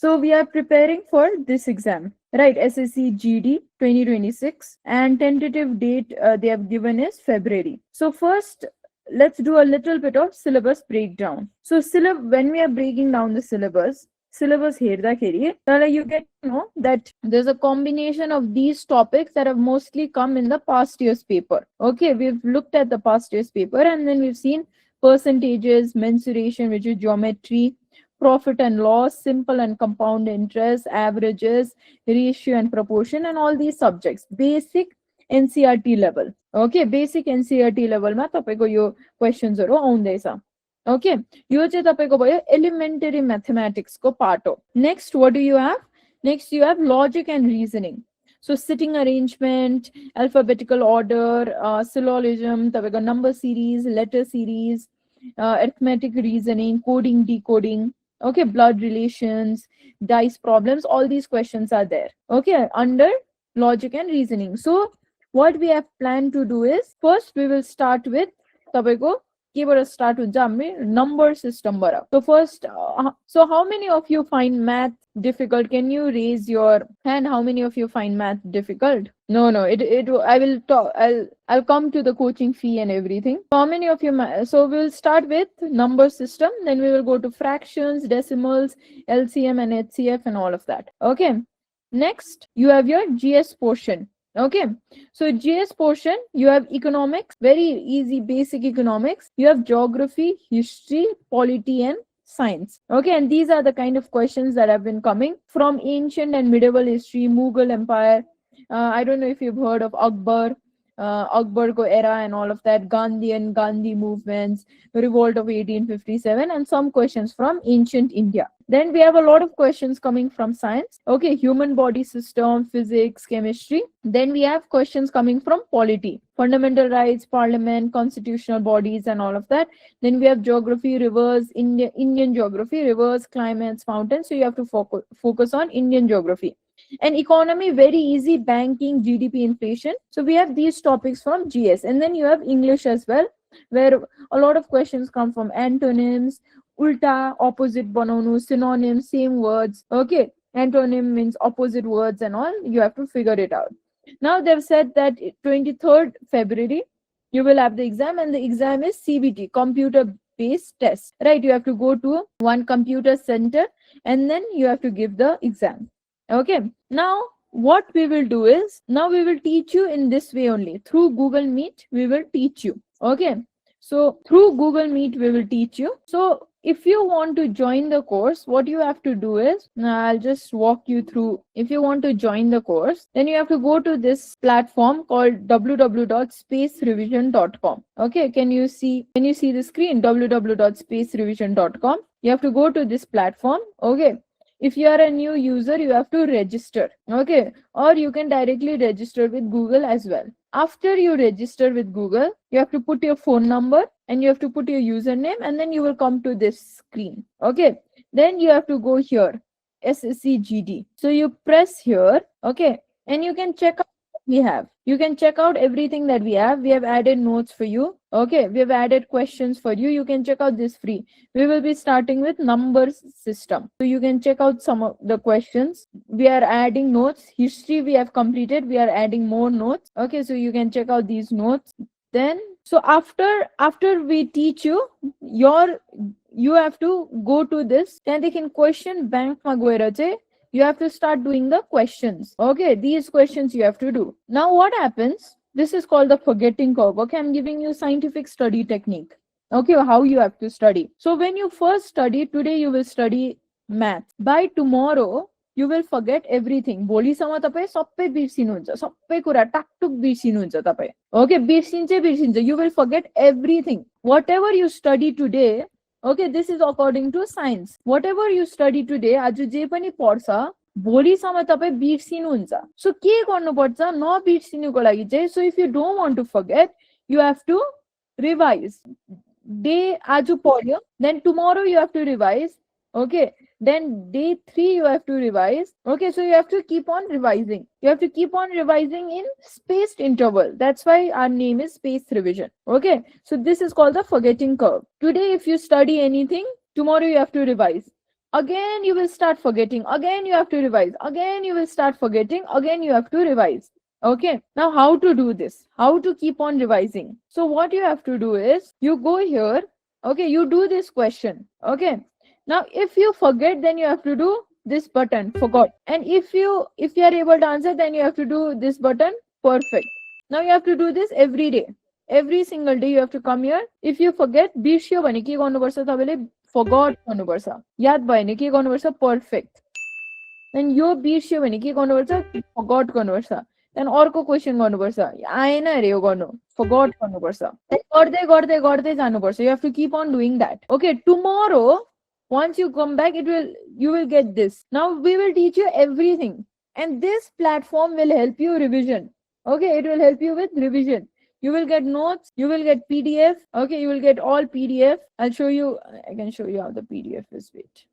So we are preparing for this exam, right? SSC GD 2026, and tentative date they have given is February. So first, let's do a little bit of syllabus breakdown. So when we are breaking down the syllabus here, you get to know that there's a combination of these topics that have mostly come in the past year's paper. Okay, we've looked at the past year's paper, and then we've seen percentages, mensuration, which is geometry, profit and loss, simple and compound interest, averages, ratio and proportion, and all these subjects. Basic NCRT level. Okay, basic NCRT level मा तपाईको यो क्वेशन्सहरु आउँदैछ. Okay, यो चाहिँ तपाईको भयो elementary mathematics को part हो. Next, what do you have? Next, you have logic and reasoning. So sitting arrangement, alphabetical order, syllogism, तपाईको number series, letter series, arithmetic reasoning, coding, decoding. Okay, blood relations, dice problems, all these questions are there. Okay, under logic and reasoning. So what we have planned to do is, first we will start with तपाईको केबाट start हुन्छ हामी number system बाट. So first, so how many of you find math difficult? Can you raise your hand? How many of you find math difficult? No, I will talk. I'll come to the coaching fee and everything. So how many of you? So we'll start with number system. Then we will go to fractions, decimals, LCM and HCF and all of that. Okay. Next, you have your GS portion. Okay, so GS portion, you have economics, very easy basic economics. You have geography, history, polity and science. Okay, and these are the kind of questions that have been coming from ancient and medieval history, Mughal Empire. I don't know if you've heard of Akbar, Akbar ko era and all of that, Gandhi movements, revolt of 1857, and some questions from ancient India. Then we have a lot of questions coming from science. Okay, human body system, physics, chemistry. Then we have questions coming from polity, fundamental rights, parliament, constitutional bodies and all of that. Then we have geography, rivers, Indian geography, rivers, climates, mountains. So you have to focus on Indian geography. And economy, very easy, banking, GDP, inflation. So we have these topics from GS. And then you have English as well, where a lot of questions come from antonyms, ulta, opposite bananu, synonyms, same words. Okay, antonym means opposite words and all. You have to figure it out. Now they've said that 23rd February, you will have the exam, and the exam is CBT, computer-based test. Right, you have to go to one computer center and then you have to give the exam. Okay, now what we will do is, now we will teach you in this way only. Through Google Meet, we will teach you. Okay, so through Google Meet, we will teach you. So if you want to join the course, what you have to do is, I'll just walk you through. If you want to join the course, then you have to go to this platform called www.spacerevision.com. Okay, can you see the screen? www.spacerevision.com. You have to go to this platform. Okay. If you are a new user, you have to register. Okay, or you can directly register with Google as well. After you register with Google, you have to put your phone number and you have to put your username, and then you will come to this screen. Okay, then you have to go here, SSC GD. So you press here. Okay, and you can check out what we have. You can check out everything that we have. We have added notes for you. Okay, we have added questions for you. You can check out this free. We will be starting with numbers system. So you can check out some of the questions. We are adding notes. History we have completed. We are adding more notes. Okay, so you can check out these notes. Then, so after we teach you, you have to go to this. Then they can question bank ma goera chai you have to start doing the questions. Okay, these questions you have to do. Now what happens? This is called the forgetting curve. Okay, I'm giving you scientific study technique. Okay, how you have to study. So when you first study, today you will study math. By tomorrow, you will forget everything. भोलिसम्म तपाई सबै बिर्सिनुहुन्छ, सबै कुरा टाकटुक बिर्सिनुहुन्छ तपाई. Okay, बिर्सिन्छ. You will forget everything. Whatever you study today, okay, this is according to science. Whatever you study today, आज जे पनि पढ्छ, भोलिसम्म तपाई बिर्सिनुहुन्छ. So के गर्नुपर्छ नबिर्सिनुको लागि चाहिँ, so if you don't want to forget, you have to revise. Day आज पढ्यो, then tomorrow you have to revise. Okay, then day 3 you have to revise. Okay, so you have to keep on revising. You have to keep on revising in spaced interval. That's why our name is spaced revision. Okay, so this is called the forgetting curve. Today if you study anything, tomorrow you have to revise. again you will start forgetting, again you have to revise, again you will start forgetting, again you have to revise. Okay, now how to do this, how to keep on revising? So what you have to do is you go here, okay, you do this question. Okay, now if you forget, then you have to do this button, forgot. And if you are able to answer, then you have to do this button, perfect. Now you have to do this every day, every single day you have to come here. If you forget, बिर्स्यो भने के गर्नुपर्छ तपाईले, forgot गर्नुपर्छ. याद भएन के गर्नुपर्छ, perfect. Then यो बिर्स्यो भने के गर्नुपर्छ, forgot गर्नुपर्छ. Then अर्को क्वेशन गर्नुपर्छ, आएन अरे यो गर्नु, forgot गर्नुपर्छ. गर्दै गर्दै गर्दै जानुपर्छ. You have to keep on doing that. Okay, tomorrow once you come back, you will get this. Now we will teach you everything, and this platform will help you revision. Okay, it will help you with revision. You will get notes, you will get PDF. Okay, you will get all PDF. I'll show you, I can show you how the PDF is. Wait.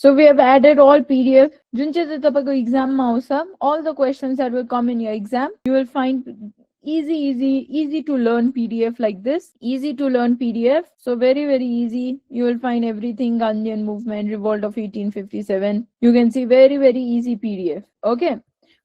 So we have added all PDF. जुन चाहिँ तपाईको exam मा आउँछ, all the questions that will come in your exam, you will find easy to learn PDF like this. Easy to learn PDF. So very easy. You will find everything, Gandhian movement, revolt of 1857. You can see very easy PDF. Okay.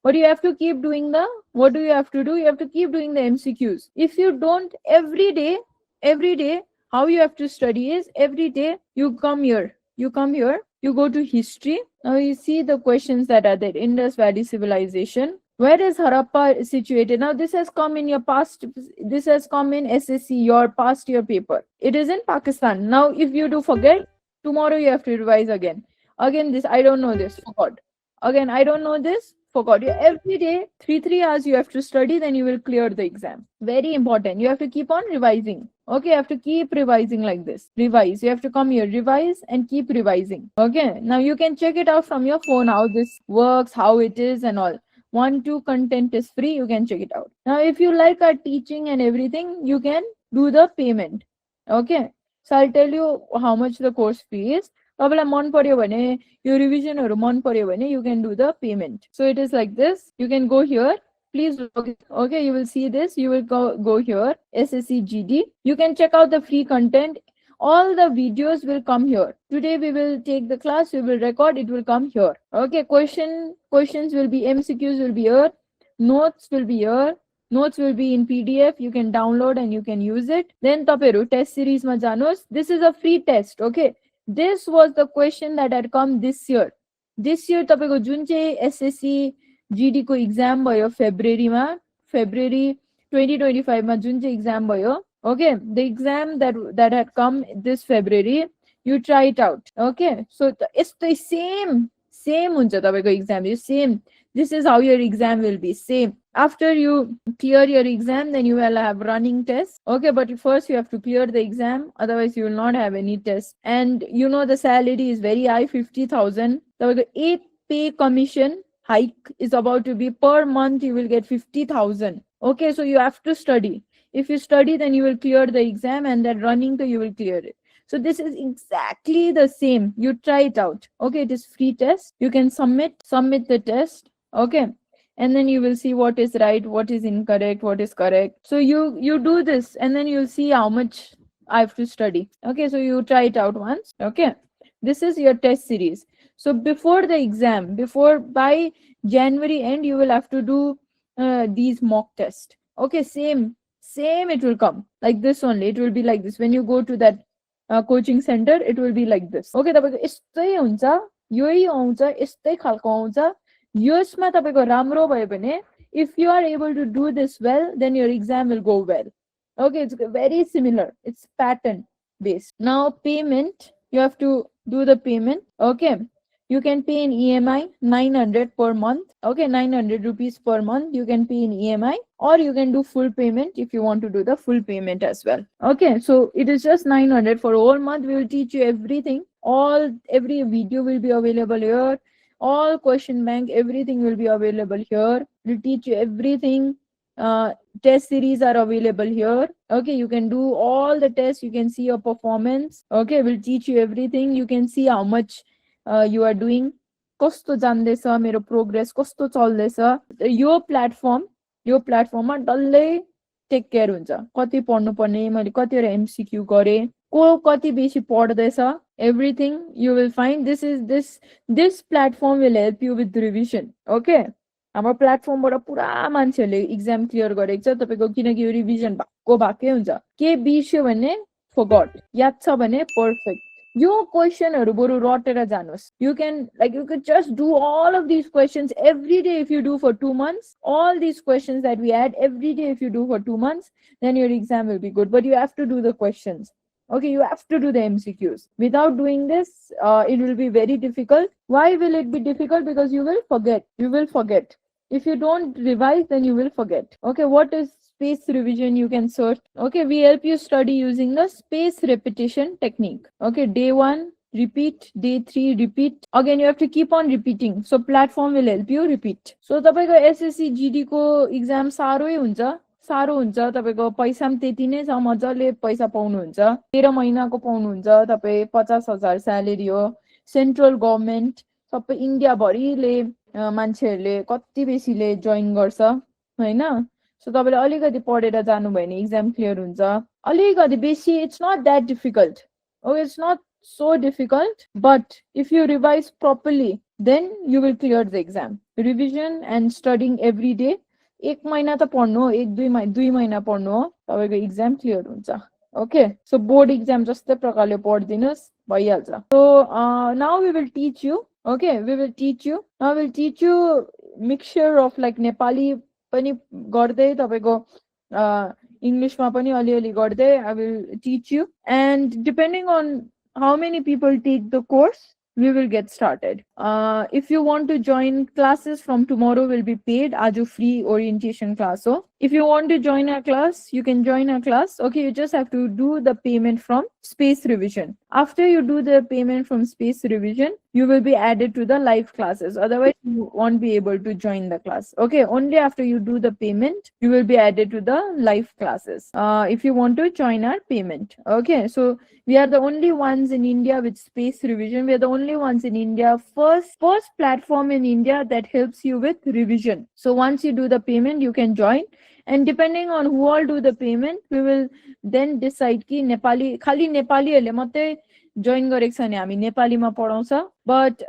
But you have to keep doing what do you have to do? You have to keep doing the MCQs. If you don't, every day, how you have to study is every day you come here. You go to history. Now you see the questions that are there. Indus Valley civilization. Where is Harappa situated? Now this has come in your past, this has come in SSC, your past year paper. It is in Pakistan. Now if you do forget, tomorrow you have to revise again. Again this, I don't know this, forgot. Again, I don't know this, forgot. Every day, 3 hours you have to study, then you will clear the exam. Very important. You have to keep on revising. Okay, you have to keep revising like this. Revise. You have to come here, revise and keep revising. Okay, now you can check it out from your phone, how this works, how it is and all. 1-2 content is free, you can check it out. Now if you like our teaching and everything, you can do the payment. Okay, so I'll tell you how much the course fee is. तपाईलाई मन पर्यो भने, यो रिभिजनहरु मन पर्यो भने, you can do the payment. So it is like this. You can go here. Please log in. Okay, you will see this. You will go here, SSC GD. You can check out the free content. All the videos will come here. Today we will take the class, we will record, it will come here. Okay, questions will be, MCQs will be here, notes will be here, notes will be in PDF, you can download and you can use it. Then taperu test series ma janos. This is a free test. Okay, this was the question that had come this year. This year tapeko jun चाहिँ SSC GD को exam भयो February 2025 मा जुन चाहिँ exam भयो. Okay, the exam that had come this February, you try it out. Okay, so it's the same हुन्छ तपाईको exam, same. This is how your exam will be, same. After you clear your exam, then you will have running tests. Okay, but first you have to clear the exam, otherwise you will not have any test. And you know the salary is very high, 50,000. The 8th pay commission hike is about to be per month, you will get 50,000. Okay, so you have to study. If you study, then you will clear the exam, and then running, you will clear it. So this is exactly the same. You try it out. Okay, it is free test. You can submit the test. Okay, and then you will see what is right, what is incorrect, what is correct. So you do this, and then you'll see how much I have to study. Okay, so you try it out once. Okay, this is your test series. So before the exam, by January end, you will have to do these mock tests. Okay, same it will come like this only. It will be like this. When you go to that coaching center, it will be like this. Okay, तपाईको यस्तै हुन्छ, यही आउँछ, यस्तै खालको आउँछ. यसमा तपाईको राम्रो भयो भने, if you are able to do this well, then your exam will go well. Okay, it's very similar. It's pattern based. Now payment, you have to do the payment. Okay, you can pay in EMI 900 per month. Okay, 900 rupees per month you can pay in EMI, or you can do full payment if you want to do the full payment as well. Okay, so it is just 900 for whole month. We will teach you everything. Every video will be available here. all question bank, everything will be available here. We'll teach you everything. Test series are available here. Okay, you can do all the tests, you can see your performance. Okay, we'll teach you everything. You can see how much you are doing. कस्तो जान्दैछ मेरो progress कस्तो चल्दैछ यो प्लेटफर्ममा डल्लै take care हुन्छ कति पढ्नुपर्ने मैले कतिवटा एमसीक्यू गरे को कति बेसी पढ्दैछ everything you will find. This platform will help you with revision. Okay, हाम्रो प्लेटफर्मबाट पुरा मान्छेहरूले एक्जाम क्लियर गरेको छ तपाईको किनकि यो रिभिजन भएकै हुन्छ के बिर्स्यो भने forgot याद छ भने perfect यो क्वेशनहरु बरु रटेर जानुस् you can just do all of these questions every day if you do for 2 months. All these questions that we add every day if you do for 2 months, then your exam will be good, but you have to do the questions. Okay, you have to do the MCQs. Without doing this, it will be very difficult. Why will it be difficult? Because you will forget. You will forget. If you don't revise, then you will forget. Okay, what is space revision? You can search. Okay, we help you study using the space repetition technique. Okay, day 1, repeat. Day 3, repeat. Again, you have to keep on repeating. So, platform will help you repeat. So, तपाईको SSC GD को exam साह्रै हुन्छ. साह्रो हुन्छ तपाईको पैसा पनि त्यति नै छ मजाले पैसा पाउनुहुन्छ 13 महिनाको पाउनुहुन्छ तपाई 50,000 स्यालेरी हो सेन्ट्रल गभर्नमेन्ट सबै इन्डिया भरिले मान्छेहरुले कति बेसीले जोइन गर्छ हैन सो तपाईले अलिकति पढेर जानु भयो भने एक्जाम क्लियर हुन्छ अलिकति बेसी it's not that difficult okay it's not so difficult but if you revise properly then you will clear the exam revision and studying every day 1 महिना त पढ्नु हो 2 महिना पढ्नु हो तपाईको एक्जाम क्लियर हुन्छ ओके सो बोर्ड एक्जाम जस्तै प्रकारले पढ्दिनुस् भइहाल्छ so now we will teach you okay we will teach you mixture of like Nepali पनि गर्दै तपाईको इंग्लिशमा पनि अलिअलि गर्दै I will teach you and depending on how many people take the course we will get started if you want to join classes from tomorrow will be paid aju free orientation class so if you want to join our class you can join our class okay you just have to do the payment from space revision after you do the payment from space revision you will be added to the live classes otherwise you won't be able to join the class okay only after you do the payment you will be added to the live classes if you want to join our payment okay so we are the only ones in India with space revision. We are the only ones in India, first platform in India that helps you with revision. So once you do the payment, you can join. And depending on who all do the payment, we will then decide कि नेपाली खाली नेपालीहरुले मात्रै join गरेको छ भने हामी नेपालीमा पढाउँछ but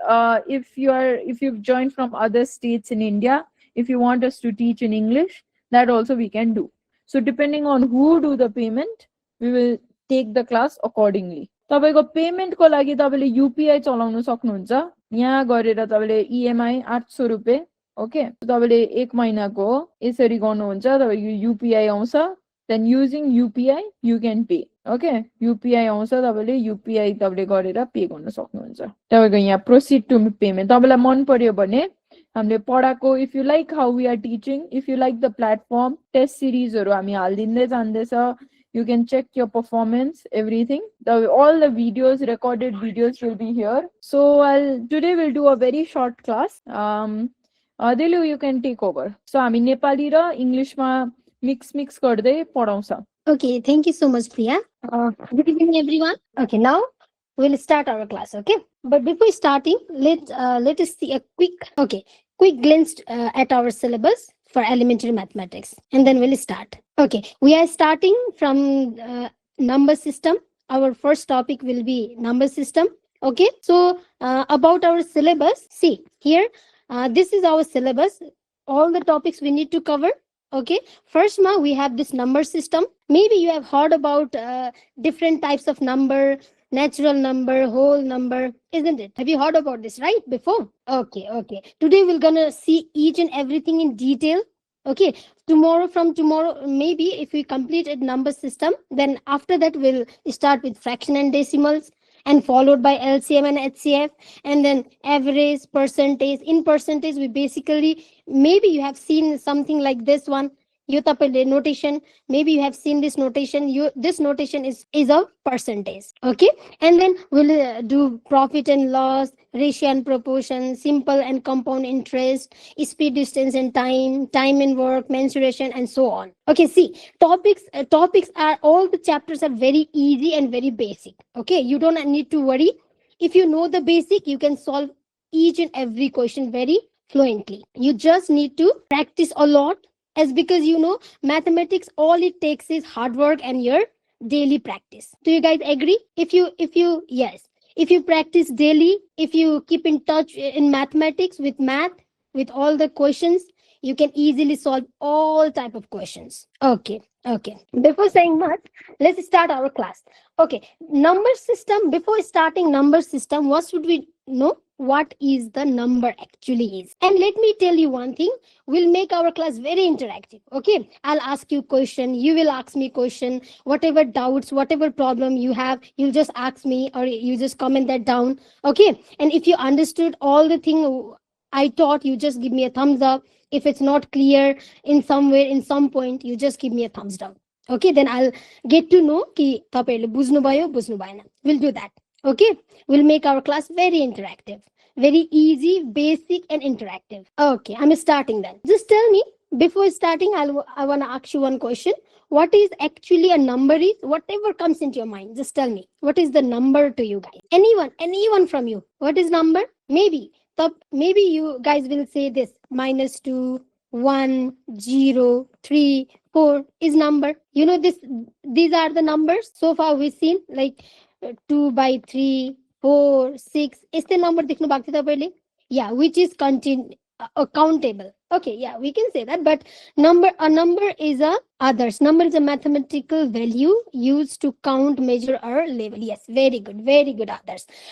if you've joined from other states in India if you want us to teach in English that also we can do. So depending on who do the payment, we will take the class accordingly. तपाईको payment को लागि तपाईले UPI चलाउन सक्नुहुन्छ यहाँ गरेर तपाईले EMI 800 रुपैयाँ ओके तपाईले 1 महिनाको यसरी गर्नुहुन्छ तपाईको युपीआई आउँछ then using UPI you can pay okay UPI आउँछ तपाईले UPI तपाईले गरेर पे गर्न सक्नुहुन्छ तपाईको यहाँ proceed to payment तपाईलाई मन पर्यो भने हामीले पढाको if you like how we are teaching if you like the platform test series हरु हामी हाल्दिँदै जान्दैछ you can check your performance everything all the videos recorded videos will be here so today we'll do a very short class Delu you can take over so हामी नेपाली र इंग्लिशमा mix गर्दै पढाउँछ okay thank you so much Priya good evening everyone okay now we'll start our class okay but before starting let us see a quick glance at our syllabus for elementary mathematics and then we'll start okay we are starting from number system our first topic will be number system okay so about our syllabus see here this is our syllabus all the topics we need to cover okay first we have this number system maybe you have heard about different types of number natural number whole number isn't it have you heard about this right before okay today we're gonna see each and everything in detail okay from tomorrow maybe if we complete a number system then after that we'll start with fraction and decimals and followed by LCM and HCF and then average percentage in percentage we basically maybe you have seen something like this one notation maybe you have seen this notation this notation is a percentage okay and then we'll do profit and loss ratio and proportion, simple and compound interest, speed, distance and time, time and work, mensuration, and so on. Okay, see, topics are, all the chapters are very easy and very basic. Okay, you don't need to worry. If you know the basic, you can solve each and every question very fluently. You just need to practice a lot, as because mathematics, all it takes is hard work and your daily practice. Do you guys agree? If you yes, if you practice daily, if you keep in touch in mathematics with math, with all the questions, you can easily solve all type of questions. Okay, before saying much, let's start our class. Okay, number system. Before starting number system, what should we know? What is the number actually is? And let me tell you one thing, we'll make our class very interactive. Okay, I'll ask you question, you will ask me question. Whatever doubts, whatever problem you have, you'll just ask me, or you just comment that down. Okay, and if you understood all the thing I taught, you just give me a thumbs up. If it's not clear in somewhere, in some point, you just give me a thumbs down. Okay, then I'll get to know कि तपाईहरुले बुझ्नु भयो बुझ्नु भएन. We'll do that. Okay, we'll make our class very interactive, very easy, basic, and interactive. Okay, I'm starting then. Just tell me, before starting, I want to ask you one question. What is actually a number? Is whatever comes into your mind, just tell me, what is the number to you guys? Anyone from you, what is number? Maybe you guys will say this: -2, 1, 0, 3, 4 is number. You know this. These are the numbers so far we've seen, like 2 by 3, 4, 6. Is the number देख्नु भएको थियो तपाईले? Yeah, which is countable. Okay, yeah, we can say that. But a number is a others. Number is a mathematical value used to count, measure, or label. Yes, very good.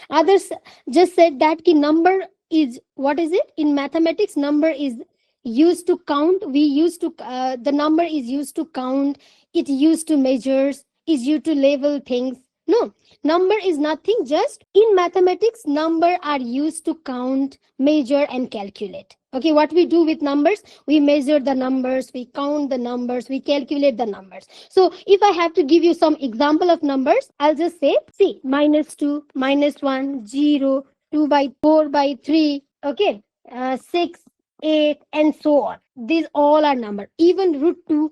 Others just said that ki number is, what is it in mathematics? Number is used to count. The number is used to count. It used to measures. Is used to label things. No, number is nothing. Just in mathematics, number are used to count, measure, and calculate. Okay, what we do with numbers, we measure the numbers, we count the numbers, we calculate the numbers. So if I have to give you some example of numbers, I'll just say, see, -2, -1, 0, 2 by 4 by 3, okay, 6, 8, and so on. These all are number. Even √2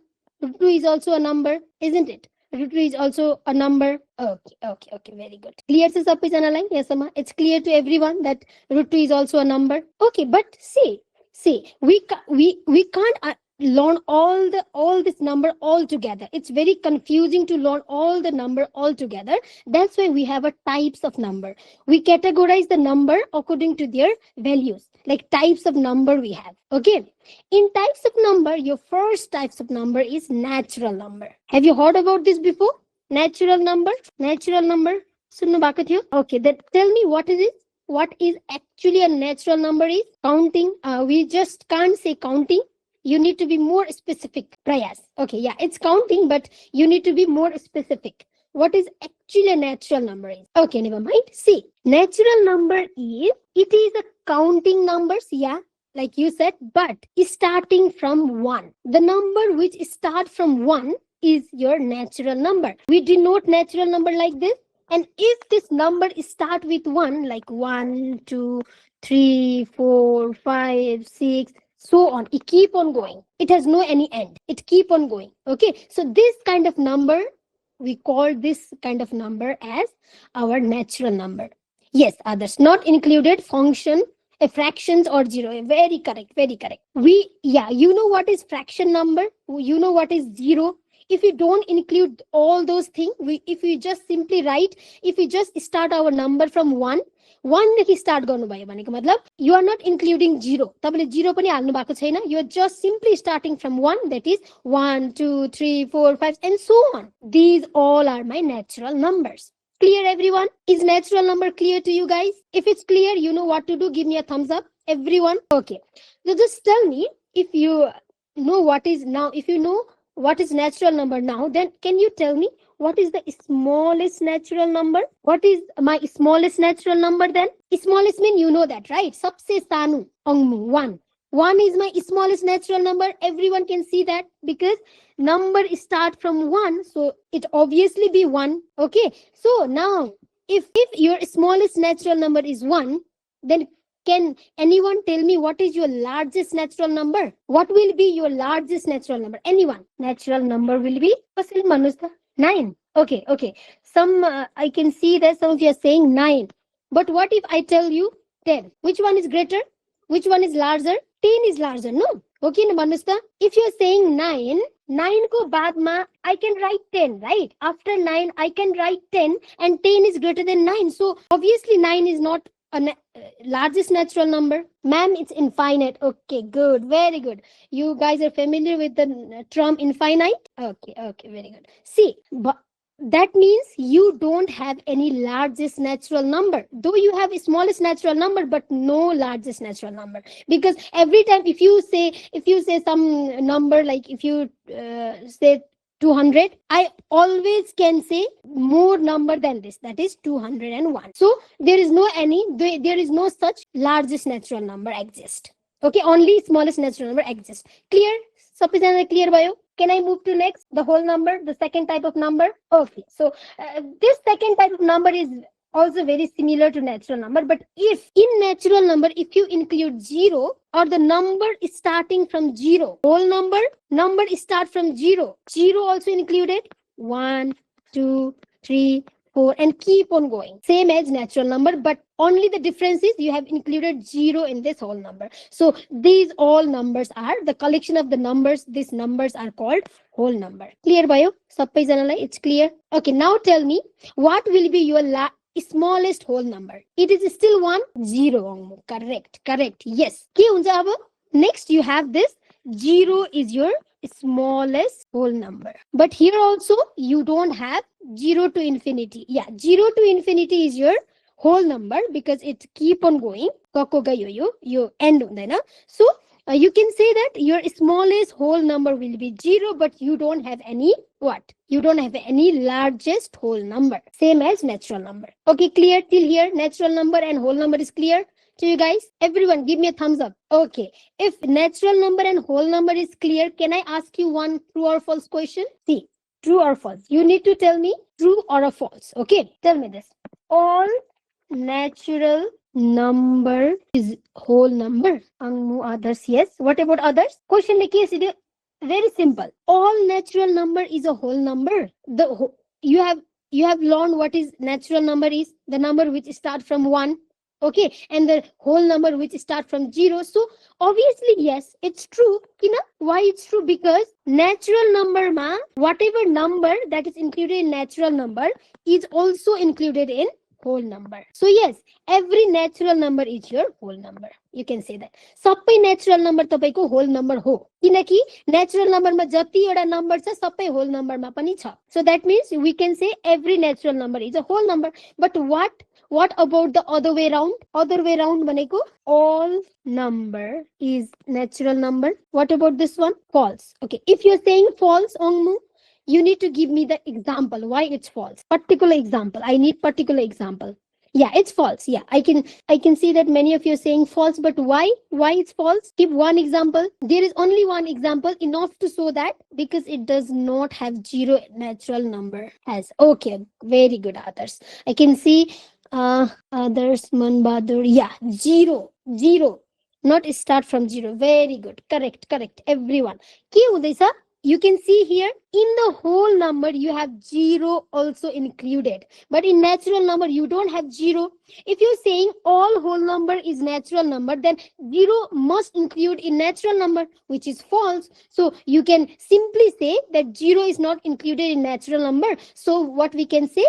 is also a number, isn't it? √2 is also a number. Okay, very good. Clear to Sapijana line? Yes, Amma. It's clear to everyone that √2 is also a number. Okay, but see, we can't learn all this number all together. It's very confusing to learn all the number all together. That's why we have a types of number. We categorize the number according to their values, like types of number we have. Okay, in types of number, your first types of number is natural number. Have you heard about this before? Natural number. Sunnu bhako थियो? Okay, then tell me, what is it? What is actually a natural number? Is counting. We just can't say counting. You need to be more specific. Prayas. Okay, yeah, it's counting, but you need to be more specific. What is actually a natural number is? Okay, never mind. See, natural number is, it is a counting numbers, yeah, like you said, but starting from 1. The number which start from 1 is your natural number. We denote natural number like this. And if this number start with 1, like 1, 2, 3, 4, 5, 6, so on, it keep on going. It has no any end. It keep on going. Okay, so this kind of number, we call this kind of number as our natural number. Yes, others not included function, fractions or zero. Very correct. You know what is fraction number? You know what is zero? If you don't include all those things, if we just simply write, if we just start our number from 1 देखि start गर्नु भयो भनेको मतलब you are not including 0. तपाईले 0 पनि हाल्नु भएको छैन. You are just simply starting from 1, that is 1, 2, 3, 4, 5, and so on. These all are my natural numbers. Clear, everyone? Is natural number clear to you guys? If it's clear, you know what to do. Give me a thumbs up, everyone. Okay, so just tell me if you know what is now. If you know what is natural number now, then can you tell me what is the smallest natural number? What is my smallest natural number then? Smallest mean you know that, right? Sabse sanu angmu 1. 1 is my smallest natural number. Everyone can see that because number start from 1, so it obviously be 1. Okay, so now if your smallest natural number is 1, then can anyone tell me what is your largest natural number? What will be your largest natural number? Anyone? Natural number will be 9. Okay, okay. Some I can see that some of you are saying 9. But what if I tell you 10? Which one is greater? Which one is larger? 10 is larger. No. Okay, Manusta. If you're saying 9, 9 ko baad ma I can write 10, right? After 9, I can write 10 and 10 is greater than 9. So obviously 9 is not a largest natural number. Ma'am, it's infinite. Okay, good. Very good. You guys are familiar with the term infinite? Okay, okay, very good. See, but that means you don't have any largest natural number, though you have a smallest natural number but no largest natural number. Because every time if you say some number, like if you say 200, I always can say more number than this, that is 201. So there is no such largest natural number exist. Okay, only smallest natural number exists. Clear? Sufficiently clear, bio? Can I move to next? The whole number, the second type of number. Okay, so this second type of number is also very similar to natural number, but if in natural number, if you include 0 or the number is starting from 0, whole number is start from 0, 0 also included, 1, 2, 3, 4, and keep on going, same as natural number, but only the difference is you have included 0 in this whole number. So these all numbers are the collection of the numbers. These numbers are called whole number. Clear, bio? It's clear. Okay, now tell me what will be your smallest whole number. It is still 1, 0. Correct. Yes. Next you have this 0 is your smallest whole number. But here also you don't have 0 to infinity. Yeah, 0 to infinity is your whole number because it keep on going. You end. So you can say that your smallest whole number will be 0, but you don't have any what? You don't have any largest whole number. Same as natural number. Okay, clear till here? Natural number and whole number is clear to you guys? Everyone give me a thumbs up. Okay, if natural number and whole number is clear, can I ask you one true or false question? See, true or false. You need to tell me true or a false. Okay, tell me this. All natural number is whole number. Others, yes. What about others? Question is very simple. All natural number is a whole number. You have learned what is natural number is the number which start from 1. Okay, and the whole number which start from 0. So obviously yes, it's true. Why it's true? Because natural number ma, whatever number that is included in natural number is also included in whole number. So yes, every natural number is your whole number. You can say that. Sabai natural number tapaiko whole number ho. Kinaki natural number ma jati एउटा number cha sabai whole number ma pani cha. So that means we can say every natural number is a whole number. But what about the other way around? Other way around भनेको all number is natural number. What about this one? False. Okay, if you're saying false, Ongmu, you need to give me the example why it's false. Particular example. I need particular example. Yeah, it's false. Yeah, I can see that many of you are saying false, but why it's false? Give one example. There is only one example enough to show that, because it does not have 0 natural number has. Okay, very good, others. I can see others, Manbadur. Yeah, 0 not start from 0. Very good. Correct, everyone. Ke hudaisa? You can see here in the whole number you have 0 also included, but in natural number you don't have 0. If you're saying all whole number is natural number, then 0 must include in natural number, which is false. So you can simply say that 0 is not included in natural number. So what we can say,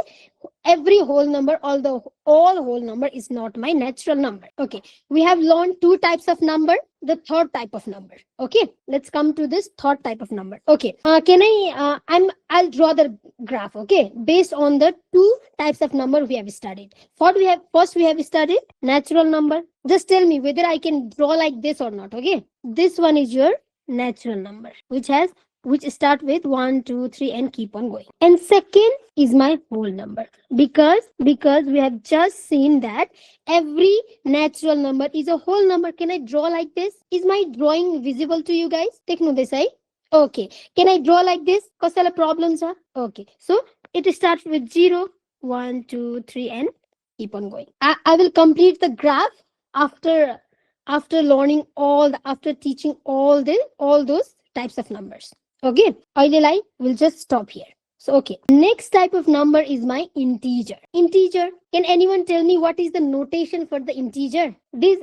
every whole number, although all whole number is not my natural number. Okay, we have learned 2 types of number. The third type of number. Okay, let's come to this third type of number. Okay, I'll draw the graph. Okay, based on the 2 types of number we have studied. First we have studied natural number. Just tell me whether I can draw like this or not. Okay, this one is your natural number, which start with 1, 2, 3 and keep on going. And second is my whole number, because we have just seen that every natural number is a whole number. Can I draw like this? Is my drawing visible to you guys? Take note this. Okay, can I draw like this? Kasala problems are? Okay, so it starts with 0, 1, 2, 3 and keep on going. I will complete the graph after learning after teaching all those types of numbers. Okay, ideal I will just stop here. So okay, next type of number is my integer. Integer, can anyone tell me what is the notation for the integer? These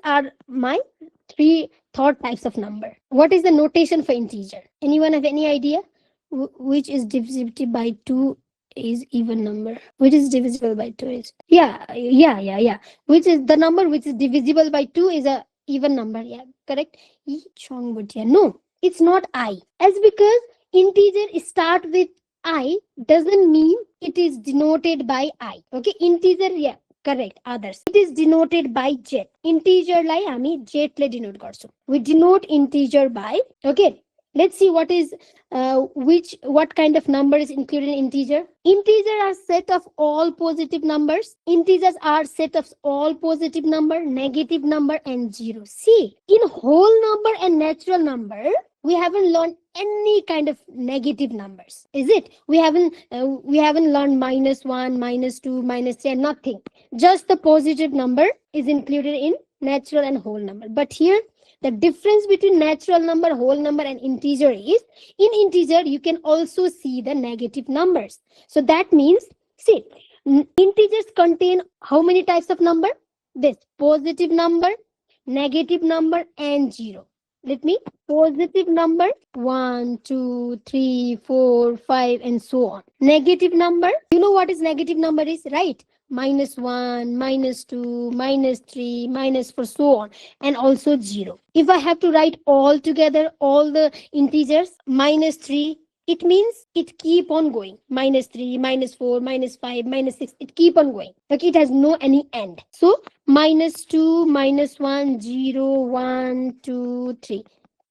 are my three third types of number. What is the notation for integer? Anyone have any idea? Which is divisible by 2 is even number? Which is divisible by 2 is, yeah, which is the number which is divisible by 2 is a even number. Yeah, correct. No, it's not I. As because integer start with I doesn't mean it is denoted by I. Okay, integer, yeah, correct. Others, it is denoted by jet. Integer लाई हामी jet ले denote गर्छौं. We denote integer by, okay, let's see what is what kind of number is included in integer. Integer are set of all positive numbers. Integers are set of all positive number, negative number, and zero. See, in whole number and natural number, we haven't learned any kind of negative numbers, is it? We haven't learned -1, -2, -10, nothing. Just the positive number is included in natural and whole number. But here, the difference between natural number, whole number, and integer is, in integer, you can also see the negative numbers. So that means, see, integers contain how many types of number? This, positive number, negative number, and zero. Let me, positive number, 1, 2, 3, 4, 5, and so on. Negative number, you know what is negative number is, right? -1, -2, -3, -4, so on, and also 0. If I have to write all together, all the integers, -3, it means it keep on going. -3, -4, -5, -6, it keep on going. Like it has no any end. So -2, -1, 0, 1, 2, 3.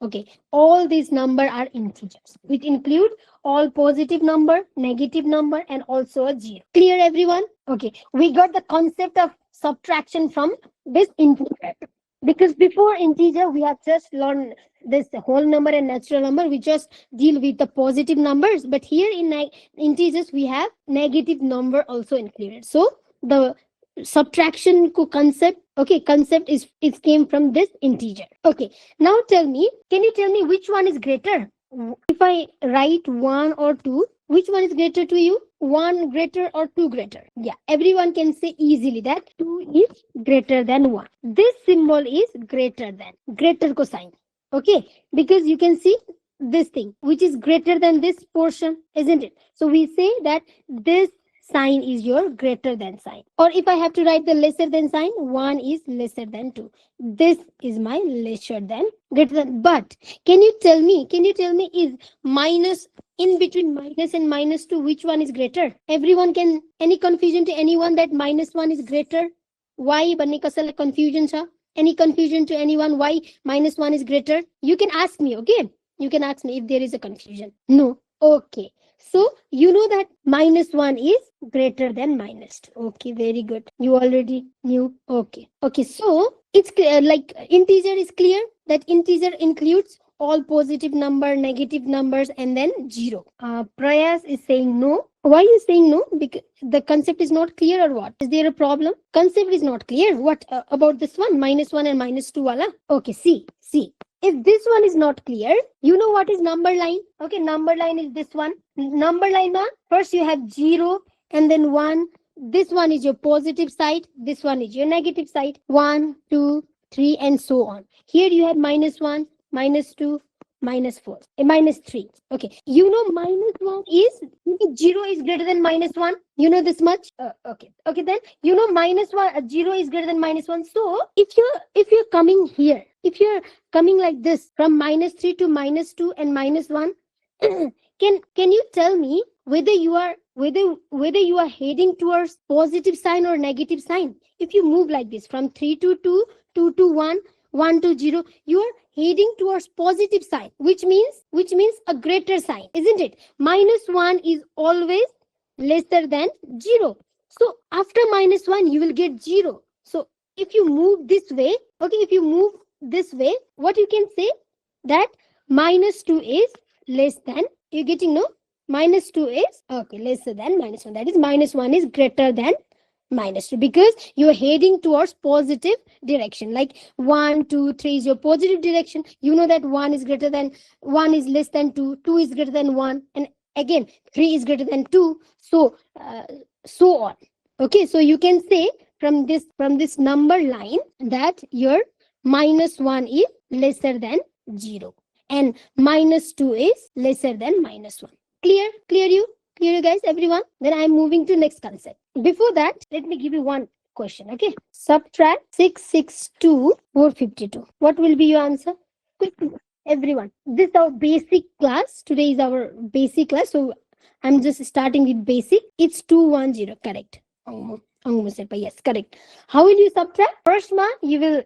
Okay, all these number are integers, which include all positive number, negative number, and also a 0. Clear, everyone? Okay, we got the concept of subtraction from this integer. Because before integer, we have just learned this whole number and natural number. We just deal with the positive numbers. But here in integers, we have negative number also included. So the subtraction concept, okay, concept is it came from this integer. Okay, now tell me, can you tell me which one is greater? If I write 1 or 2, which one is greater to you? 1 greater or 2 greater? Yeah, everyone can say easily that 2 is greater than 1. This symbol is greater than, greater cosine. Okay, because you can see this thing, which is greater than this portion, isn't it? So we say that this sign is your greater than sign. Or if I have to write the lesser than sign, 1 is lesser than 2. This is my lesser than, greater than. But can you tell me, is minus, in between minus and -2, which one is greater? Everyone can, any confusion to anyone that -1 is greater? Why? Banne kasala confusion cha? Any confusion to anyone why -1 is greater? You can ask me, okay? You can ask me if there is a confusion. No? Okay. So you know that -1 is greater than -2. Okay, very good. You already knew. Okay. Okay, so it's like integer is clear that integer includes all positive number, negative numbers, and then 0. Prayas is saying no. Why are you saying no? Because the concept is not clear, or what? Is there a problem? Concept is not clear. What about this one? -1 and -2 wala? Okay, see. If this one is not clear, you know what is number line? Okay, number line is this one. Number line, first you have 0 and then 1. This one is your positive side. This one is your negative side. 1, 2, 3, and so on. Here you have -1, -2, -4, -3. Okay, you know -1 is, 0 is greater than -1. You know this much? Okay, then you know -1, 0 is greater than -1. So if you're coming here, if you're coming like this from -3 to -2 and -1, can you tell me whether you are heading towards positive sign or negative sign? If you move like this from 3 to 2, 2 to 1, 1 to 0, you are heading towards positive sign, which means a greater sign, isn't it? -1 is always lesser than 0. So after -1, you will get 0. So if you move this way, okay, if you move this way, what you can say, that -2 is less than, you're getting, no? -2 is, okay, lesser than -1. That is -1 is greater than minus 2, because you are heading towards positive direction. Like 1, 2, 3 is your positive direction. You know that 1 is less than 2, 2 is greater than 1, and again 3 is greater than 2. So so on. Okay, so you can say from this number line that your minus 1 is lesser than 0 and minus 2 is lesser than minus 1. Clear you guys, everyone? Then I'm moving to next concept. Before that, let me give you one question. Okay, subtract 662 452. What will be your answer? Quickly, everyone. This is our basic class. Today is our basic class, so I'm just starting with basic. It's 210. Correct. Yes, correct. How will you subtract? First one, you will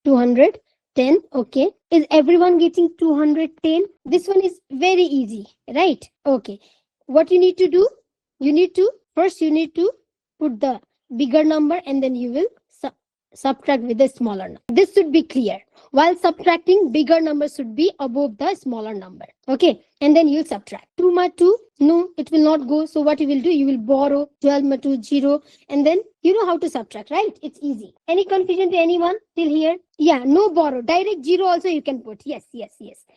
210. Okay, is everyone getting 210? This one is very easy, right? Okay, what you need to do, you need to put the bigger number and then you will subtract with the smaller number. This should be clear. While subtracting, bigger number should be above the smaller number. Okay, and then you subtract. 2 ma 2, no, it will not go. So what you will do, you will borrow 12 ma 2, 0, and then you know how to subtract, right? It's easy. Any confusion to anyone till here? Yeah, no borrow. Direct 0 also you can put. Yes.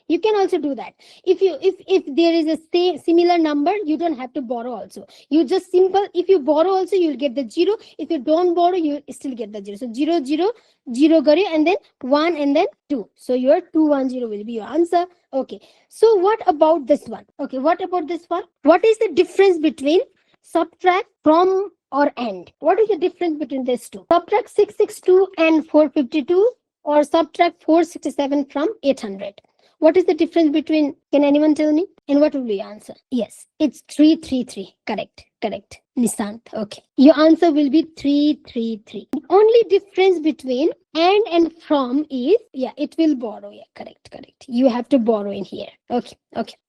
You can also do that. If there is a similar number, you don't have to borrow also. You just simple, if you borrow also, you will get the 0. If you don't borrow, you still get the 0. So 0, 0, 0 gare, and then 1 and then 2. So your 210 will be your answer. Okay. So what about this one? Okay, what about this one? What is the difference between subtract, from, or and? What is the difference between these two? Subtract 662 and 452, or subtract 467 from 800? What is the difference between? Can anyone tell me? And what will be your answer? Yes, it's 333. Correct. Nishant. Okay. Your answer will be 333. The only difference between and from is, yeah, it will borrow. Yeah, correct. You have to borrow in here. Okay.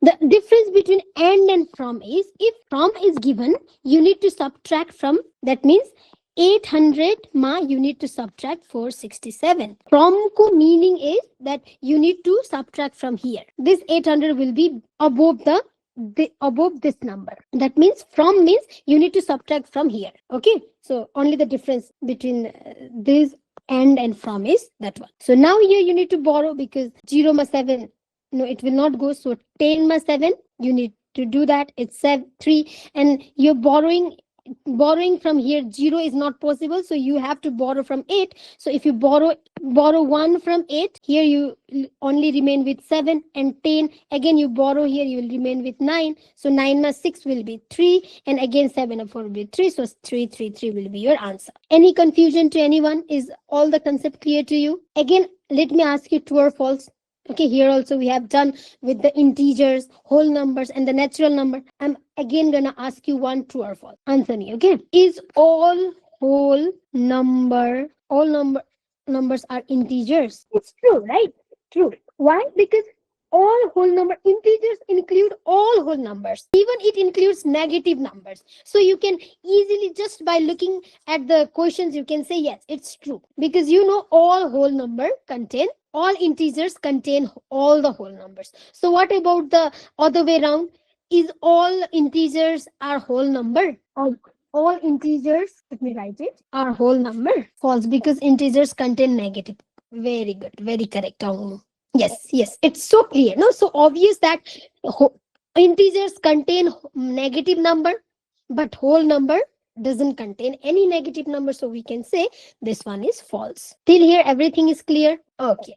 The difference between and from is, if from is given, you need to subtract from. That means 800 ma you need to subtract 467. From ko meaning is that you need to subtract from here. This 800 will be above above this number. That means from means you need to subtract from here. Okay, so only the difference between this and from is that one. So now here you need to borrow, because 0 ma 7, no, it will not go. So 10 ma 7, you need to do that. It's 3, and you're borrowing from here. 0 is not possible, so you have to borrow from 8. So if you borrow 1 from 8, here you only remain with 7, and 10 again you borrow here, you will remain with 9. So 9 plus 6 will be 3, and again 7 and 4 will be 3. So 333 will be your answer. Any confusion to anyone? Is all the concept clear to you? Again, let me ask you, true or false? Okay, here also we have done with the integers, whole numbers, and the natural number. I'm again gonna ask you one, true or false. Answer me, okay? Is all numbers are integers? It's true, right? True. Why? Because all whole number, integers include all whole numbers. Even it includes negative numbers. So you can easily, just by looking at the questions, you can say yes, it's true. Because you know all whole number contain, all integers contain all the whole numbers. So what about the other way around? Is all integers are whole number? All integers, let me write it, are whole number? False, because integers contain negative. Very good, very correct. Yes, it's so clear. No, so obvious that integers contain negative number, but whole number doesn't contain any negative number. So we can say this one is false. Till here, everything is clear. Okay.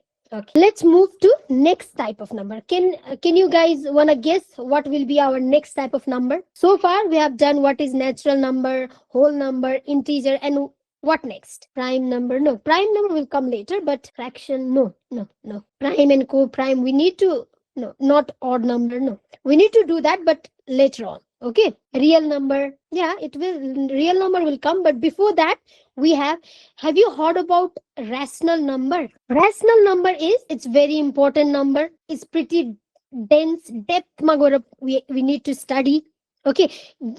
Let's move to next type of number. Can you guys wanna guess what will be our next type of number? So far we have done what is natural number, whole number, integer, and what next? Prime number. No, prime number will come later, but fraction, no. Prime and co-prime, we need to, no, not odd number, no. We need to do that, but later on. Okay, real number, yeah, real number will come, but before that we have you heard about rational number? Rational number is, it's very important number. It's pretty dense, depth magora we need to study. Okay,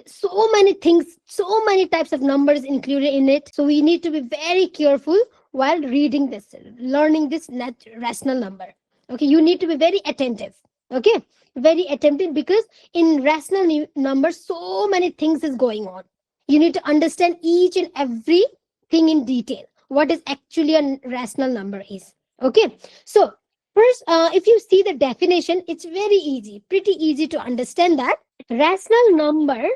so many things, so many types of numbers included in it. So we need to be very careful while reading this, learning this rational number. Okay, you need to be very attentive. Okay, very attentive, because in rational numbers so many things is going on. You need to understand each and every thing in detail. What is actually a rational number is. Okay. So first, if you see the definition, it's very easy, pretty easy to understand that rational number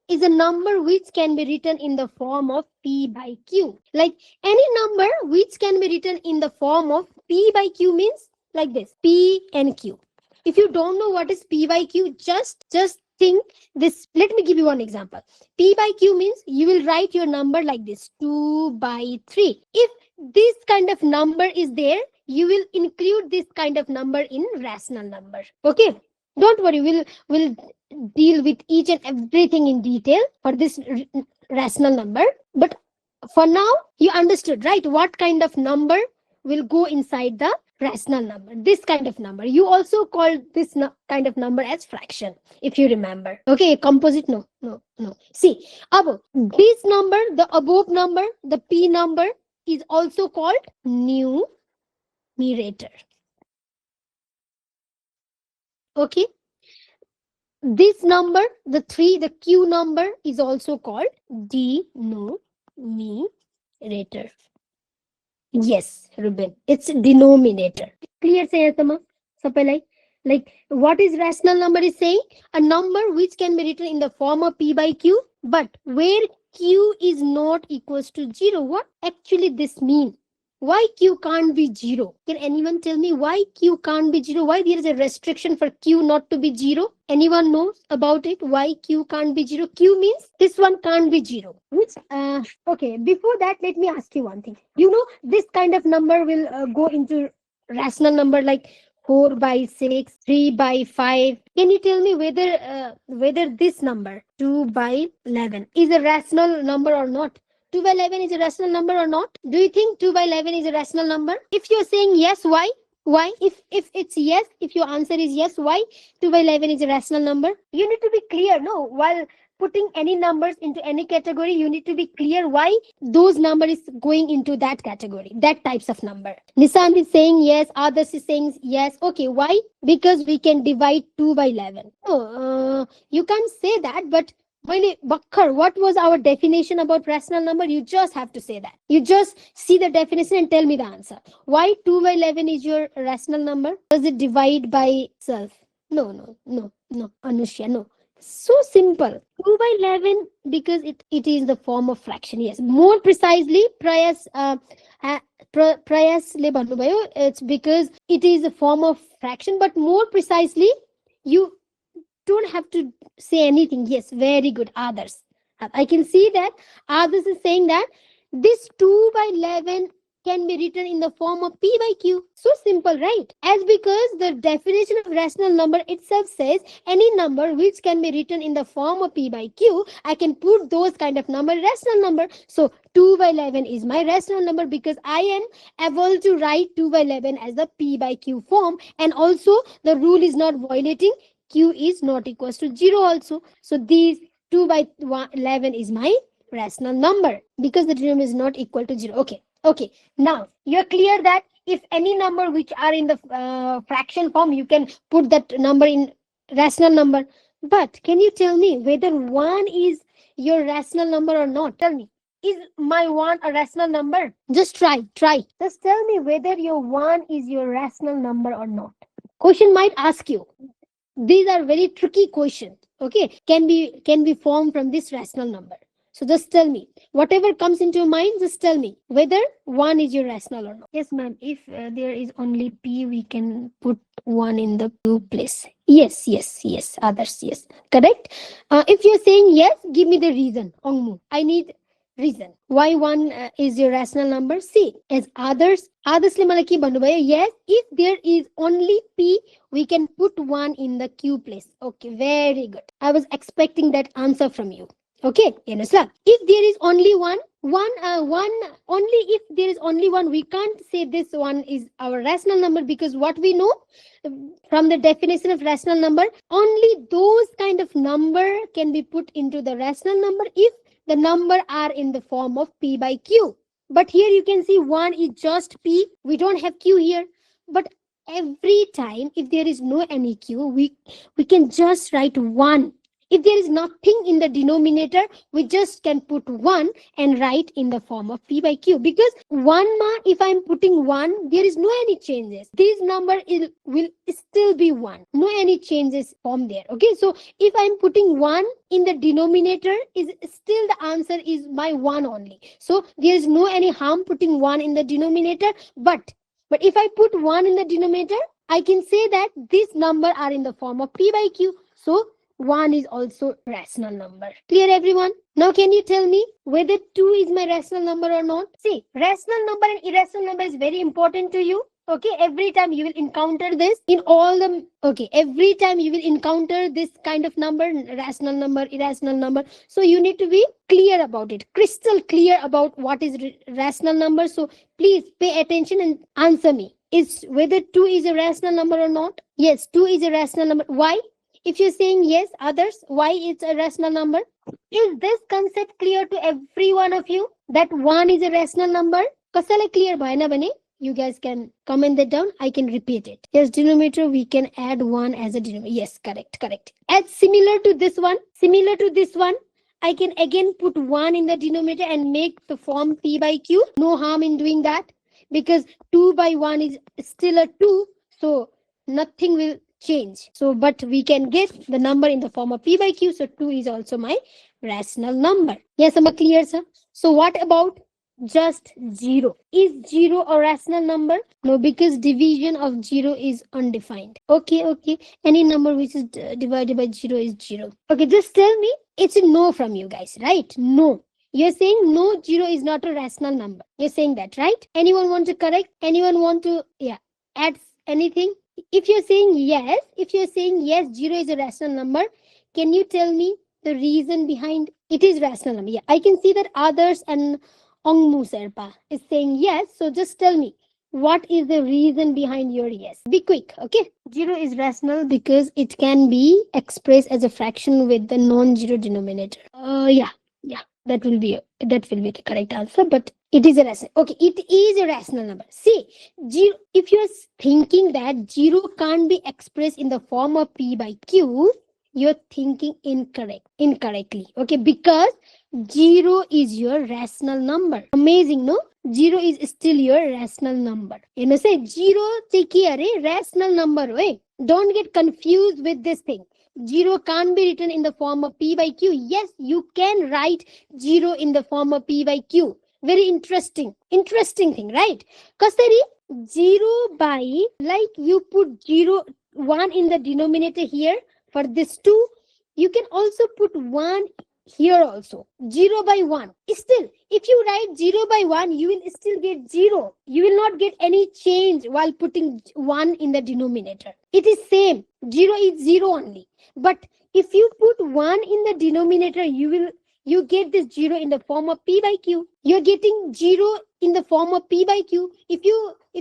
is a number which can be written in the form of p by q. Like any number which can be written in the form of p by q means like this, p and q. If you don't know what is p by q, just think this. Let me give you one example. P by q means you will write your number like this, 2 by 3. If this kind of number is there, you will include this kind of number in rational number. Okay, don't worry, we'll deal with each and everything in detail for this rational number. But for now, you understood, right? What kind of number will go inside the rational number? This kind of number. You also call this kind of number as fraction, if you remember. Okay, composite, no. See, above this number, the above number, the p number is also called numerator. Okay, this number, the q number is also called denominator. Yes, Ruben, it's denominator. Clear, say Asama? Like what is rational number is saying? A number which can be written in the form of p by q, but where q is not equals to 0. What actually this mean? Why q can't be 0? Can anyone tell me why q can't be 0? Why there is a restriction for q not to be 0? Anyone knows about it? Why q can't be 0? Q means this one can't be 0. Which, okay, before that, let me ask you one thing. You know, this kind of number will go into rational number like 4 by 6, 3 by 5. Can you tell me whether this number 2 by 11 is a rational number or not? 2 by 11 is a rational number or not? Do you think 2 by 11 is a rational number? If you're saying yes, why? Why? If it's yes, if your answer is yes, why 2 by 11 is a rational number? You need to be clear, no? While putting any numbers into any category, you need to be clear why those number is going into that category, that types of number. Nishant is saying yes, others is saying yes. Okay, why? Because we can divide 2 by 11. Oh, you can't say that, but Bakkar, what was our definition about rational number? You just have to say that. You just see the definition and tell me the answer. Why 2 by 11 is your rational number? Does it divide by itself? No, Anushya, no. So simple. 2 by 11 because it is the form of fraction. Yes. More precisely, Prayas le भन्नुभयो, it's because it is a form of fraction, but more precisely, you don't have to say anything. Yes, very good. Others. I can see that others is saying that this 2 by 11 can be written in the form of p by q. So simple, right? As because the definition of rational number itself says any number which can be written in the form of p by q, I can put those kind of number rational number. So 2 by 11 is my rational number because I am able to write 2 by 11 as the p by q form, and also the rule is not violating. Q is not equals to 0 also. So these 2 by 11 is my rational number because the denominator is not equal to 0. Okay. Now you're clear that if any number which are in the fraction form, you can put that number in rational number. But can you tell me whether 1 is your rational number or not? Tell me. Is my 1 a rational number? Just try. Just tell me whether your 1 is your rational number or not. Question might ask you. These are very tricky questions. Okay, can be formed from this rational number. So just tell me whatever comes into your mind. Just tell me whether 1 is your rational or not. Yes, ma'am. If there is only p, we can put 1 in the q place. Yes. Others, yes, correct. If you're saying yes, give me the reason. Ongmu, I need reason why 1 is your rational number. See, as others malaki banubaya, yes, if there is only p, we can put 1 in the q place. Okay, very good. I was expecting that answer from you. Okay, Yanusla. If there is only one, only if there is only one, we can't say this one is our rational number, because what we know from the definition of rational number, only those kind of number can be put into the rational number if the number are in the form of p by q. But here you can see 1 is just p. We don't have q here. But every time if there is no any q, we can just write 1 If there is nothing in the denominator, we just can put 1 and write in the form of p by q, because 1 ma, if I'm putting 1, there is no any changes. This number will still be 1, no any changes from there. Okay, so if I'm putting 1 in the denominator, is still the answer is my 1 only. So there is no any harm putting 1 in the denominator. But if I put 1 in the denominator, I can say that this number are in the form of p by q. So 1 is also rational number. Clear, everyone? Now can you tell me whether 2 is my rational number or not? See, rational number and irrational number is very important to you. Okay, every time you will encounter this in all the, okay, every time you will encounter this kind of number, rational number, irrational number. So you need to be clear about it, crystal clear about what is rational number. So please pay attention and answer me. Is whether 2 is a rational number or not? Yes, 2 is a rational number. Why? If you're saying yes, others, why it's a rational number? Is this concept clear to every one of you that 1 is a rational number? Kasala clear bhayena bane? You guys can comment that down. I can repeat it. Yes, denominator, we can add 1 as a denominator. Yes, correct. As similar to this one, I can again put 1 in the denominator and make the form p by q. No harm in doing that, because 2 by 1 is still a 2. So nothing will change. So, but we can get the number in the form of p by q. So 2 is also my rational number. Yes, am I clear, sir? So what about just 0? Is 0 a rational number? No, because division of 0 is undefined. Okay. Any number which is divided by 0 is 0. Okay, just tell me it's a no from you guys, right? No. You're saying no, 0 is not a rational number. You're saying that, right? Anyone want to correct? Anyone want to add anything? If you're saying yes, 0 is a rational number, can you tell me the reason behind it is rational number? Yeah, I can see that others and Ongmu Serpa is saying yes. So just tell me, what is the reason behind your yes? Be quick, okay? 0 is rational because it can be expressed as a fraction with the non-zero denominator. Yeah. That will be the correct answer, but it is a rational. Okay, it is a rational number. See, 0, if you're thinking that 0 can't be expressed in the form of p by q, you're thinking incorrectly. Okay, because 0 is your rational number. Amazing, no? 0 is still your rational number. You know, say 0 rational number. Don't get confused with this thing. 0 can't be written in the form of p by q. Yes, you can write 0 in the form of p by q. Very interesting thing, right? Kasari, 0 by, like you put 1 in the denominator here for this 2. You can also put 1 here also. 0 by 1. Still, if you write 0 by 1, you will still get 0. You will not get any change while putting 1 in the denominator. It is same. 0 is 0 only. But if you put 1 in the denominator, you get this 0 in the form of p by q. You're getting 0 in the form of p by q. If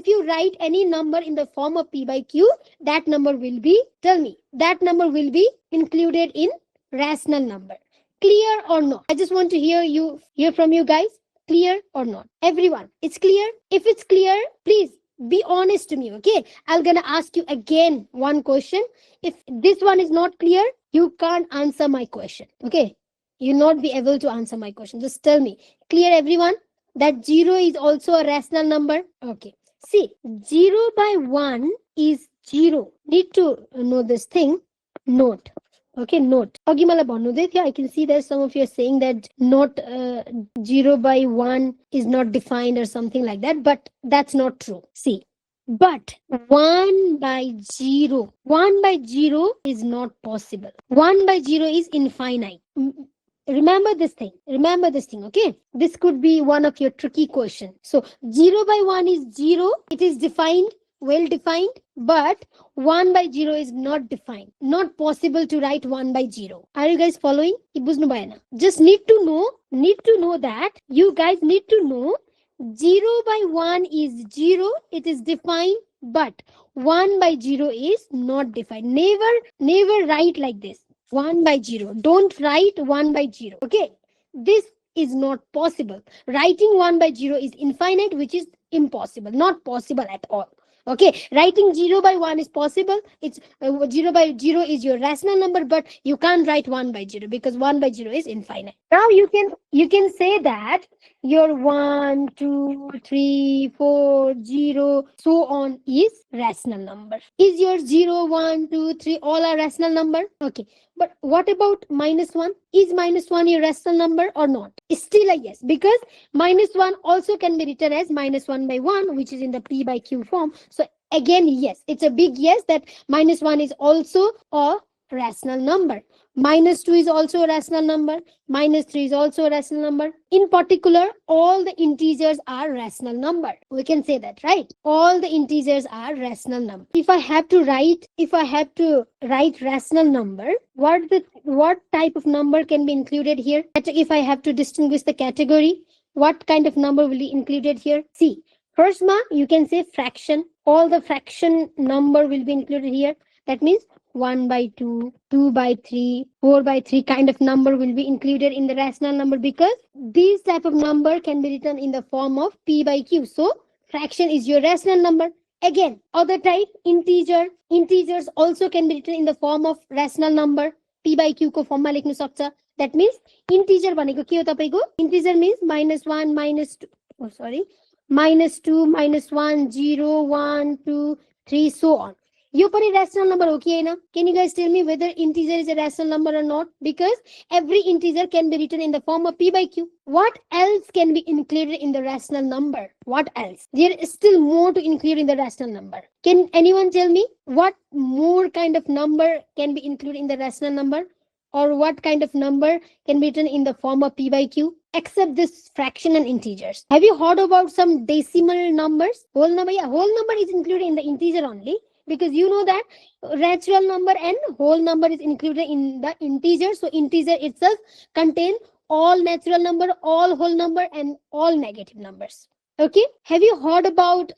you write any number in the form of p by q, that number will be, tell me, that number will be included in rational number. Clear or not? I just want to hear from you guys. Clear or not? Everyone, it's clear? If it's clear, please be honest to me, okay? I'm gonna ask you again one question. If this one is not clear, you can't answer my question, okay? You'll not be able to answer my question. Just tell me. Clear, everyone? That 0 is also a rational number? Okay. See, 0 by 1 is 0. Need to know this thing. Note. Okay, note. I can see that some of you are saying that not 0 by 1 is not defined or something like that, but that's not true. See, but 1 by 0 is not possible. 1 by 0 is infinite. Remember this thing, okay? This could be one of your tricky questions. So 0 by 1 is 0. It is defined, well defined, but 1 by 0 is not defined. Not possible to write 1 by 0. Are you guys following? Just need to know that you guys need to know 0 by 1 is 0. It is defined, but 1 by 0 is not defined. Never write like this. 1 by 0. Don't write 1 by 0. Okay. This is not possible. Writing 1 by 0 is infinite, which is impossible. Not possible at all. Okay, writing 0 by 1 is possible. It's 0 by 0 is your rational number, but you can't write 1 by 0 because 1 by 0 is infinite. Now you can say that your 1, 2, 3, 4, 0, so on is rational number. Is your 0, 1, 2, 3 all a rational number? Okay. But what about -1? Is -1 your rational number or not? It's still a yes, because -1 also can be written as -1 by 1, which is in the P by Q form. So again, yes, it's a big yes that -1 is also a rational number. -2 is also a rational number. -3 is also a rational number. In particular, all the integers are rational number. We can say that, right? All the integers are rational number. If I have to write rational number, what type of number can be included here? If I have to distinguish the category, what kind of number will be included here? See, first you can say fraction. All the fraction number will be included here. That means 1 by 2, 2 by 3, 4 by 3 kind of number will be included in the rational number, because these type of number can be written in the form of P by Q. So fraction is your rational number. Again, other type, integer. Integers also can be written in the form of rational number. P by Q को फर्ममा लेख्नु सक्छ. That means integer भनेको के हो तपाईको? Integer means -1, -2, -2, -1, 0, 1, 2, 3, so on. यो पनि rational number हो कि हैन? Can you guys tell me whether integer is a rational number or not? Because every integer can be written in the form of P by Q. What else can be included in the rational number? What else? There is still more to include in the rational number. Can anyone tell me what more kind of number can be included in the rational number? Or what kind of number can be written in the form of P by Q? Except this fraction and integers. Have you heard about some decimal numbers? Whole number, yeah, whole number is included in the integer only. Because you know that natural number and whole number is included in the integer. So integer itself contains all natural number, all whole number, and all negative numbers. Okay. Have you heard about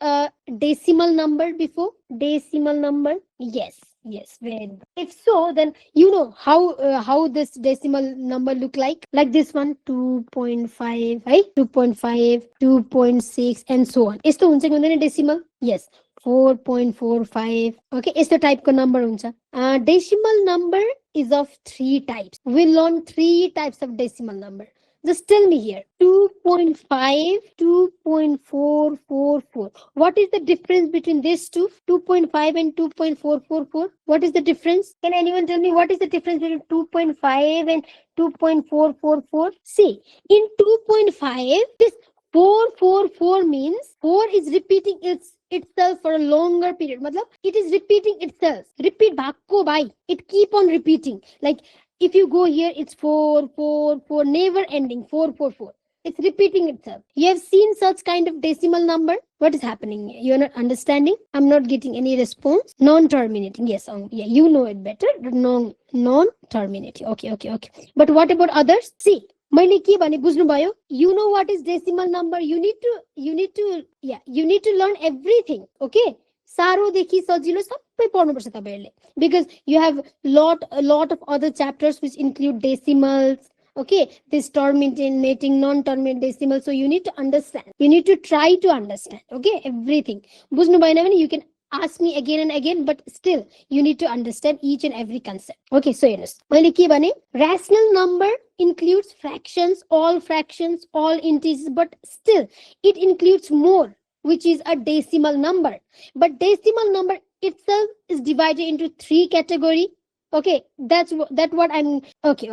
decimal number before? Decimal number? Yes. Yes, very good. If so, then you know how this decimal number look like this one, 2.5, right? 2.5, 2.6, and so on. Is the decimal? Yes. 4.45. Okay, it's the type of number. Decimal number is of 3 types. We'll learn 3 types of decimal number. Just tell me here. 2.5, 2.444. What is the difference between these two? 2.5 and 2.444. What is the difference? Can anyone tell me what is the difference between 2.5 and 2.444? See, in 2.5, this 444 means 4 is repeating itself for a longer period. Matlab, it is repeating itself. Repeat bhakko bhai. It keep on repeating. Like if you go here, it's 4, 4, 4, never ending. 4, 4, 4. It's repeating itself. You have seen such kind of decimal number. What is happening? You're not understanding. I'm not getting any response. Non-terminating. Yes, yeah, you know it better. Non-terminating. Okay. But what about others? See. मैले के भने बुझ्नु भयो? You know what is decimal number? You need to learn everything. Okay? सारो देखि सजिलो सबै पढ्नुपर्छ तपाईहरुले, because you have a lot of other chapters which include decimals. Okay, this terminating, non-terminating decimal. So you need to understand. You need to try to understand. Okay, everything. बुझ्नु भएन भने you can ask me again and again, but still you need to understand each and every concept. Okay, so here's मैले के भने, rational number includes fractions, all integers, but still it includes more, which is a decimal number. But decimal number itself is divided into 3 categories. Okay, that's what I'm okay.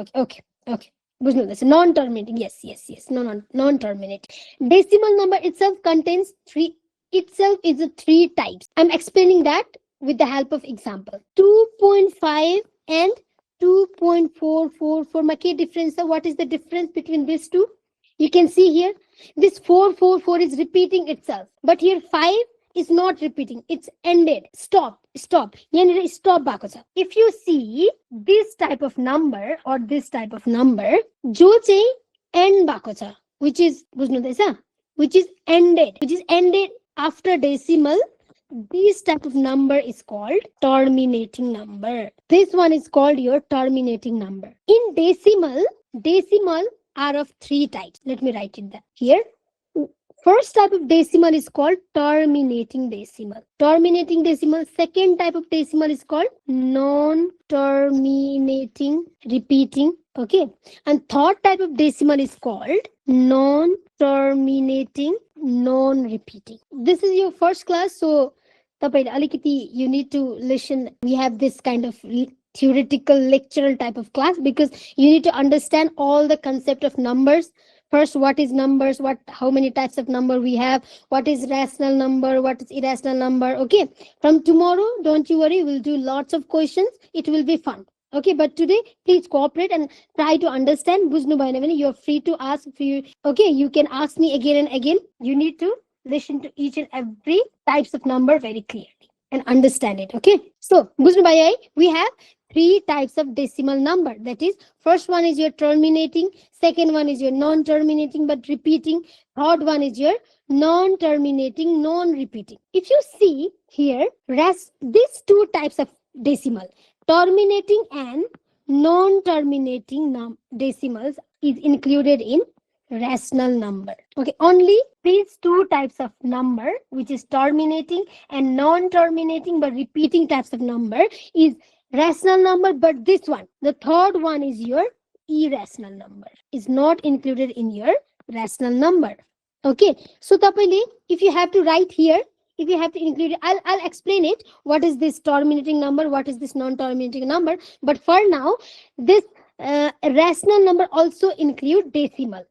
बुझ्नु हुँदैछ? Non-terminating. Yes. Non-terminating. Decimal number itself contains 3. Itself is 3 types. I'm explaining that with the help of example. 2.5 and 2.444. My key difference. What is the difference between these two? You can see here, this 444 is repeating itself, but here 5 is not repeating. It's ended. Stop. Stop भएको छ. If you see this type of number or this type of number, जो चाहिँ end भएको छ, which is बुझ्नु हुँदैछ? Which is ended after decimal, this type of number is called terminating number. This one is called your terminating number. In decimal are of 3 types. Let me write it there. Here, First type of decimal is called terminating decimal. Terminating decimal. Second type of decimal is called non-terminating repeating. Okay. And third type of decimal is called non-terminating non-repeating. This is your first class, so you need to listen. We have this kind of theoretical lectural type of class because you need to understand all the concept of numbers. First, what is numbers, how many types of number we have, what is rational number, what is irrational number. Okay, from tomorrow, don't you worry, we'll do lots of questions. It will be fun. Okay, but today please cooperate and try to understand. You're free to ask. Okay, you can ask me again and again. You need to listen to each and every types of number very clearly and understand it. Okay, so we have three types of decimal number. That is, first one is your terminating, second one is your non-terminating but repeating, third one is your non-terminating non-repeating. If you see here, these two types of decimal, terminating and non-terminating decimals, is included in rational number. Okay, only these two types of number, which is terminating and non-terminating but repeating types of number, is rational number. But this one, the third one, is your irrational number, is not included in your rational number. Okay, so if you have to write here, if you have to include it, I'll explain it. What is this terminating number? What is this non-terminating number? But for now, this rational number also include decimal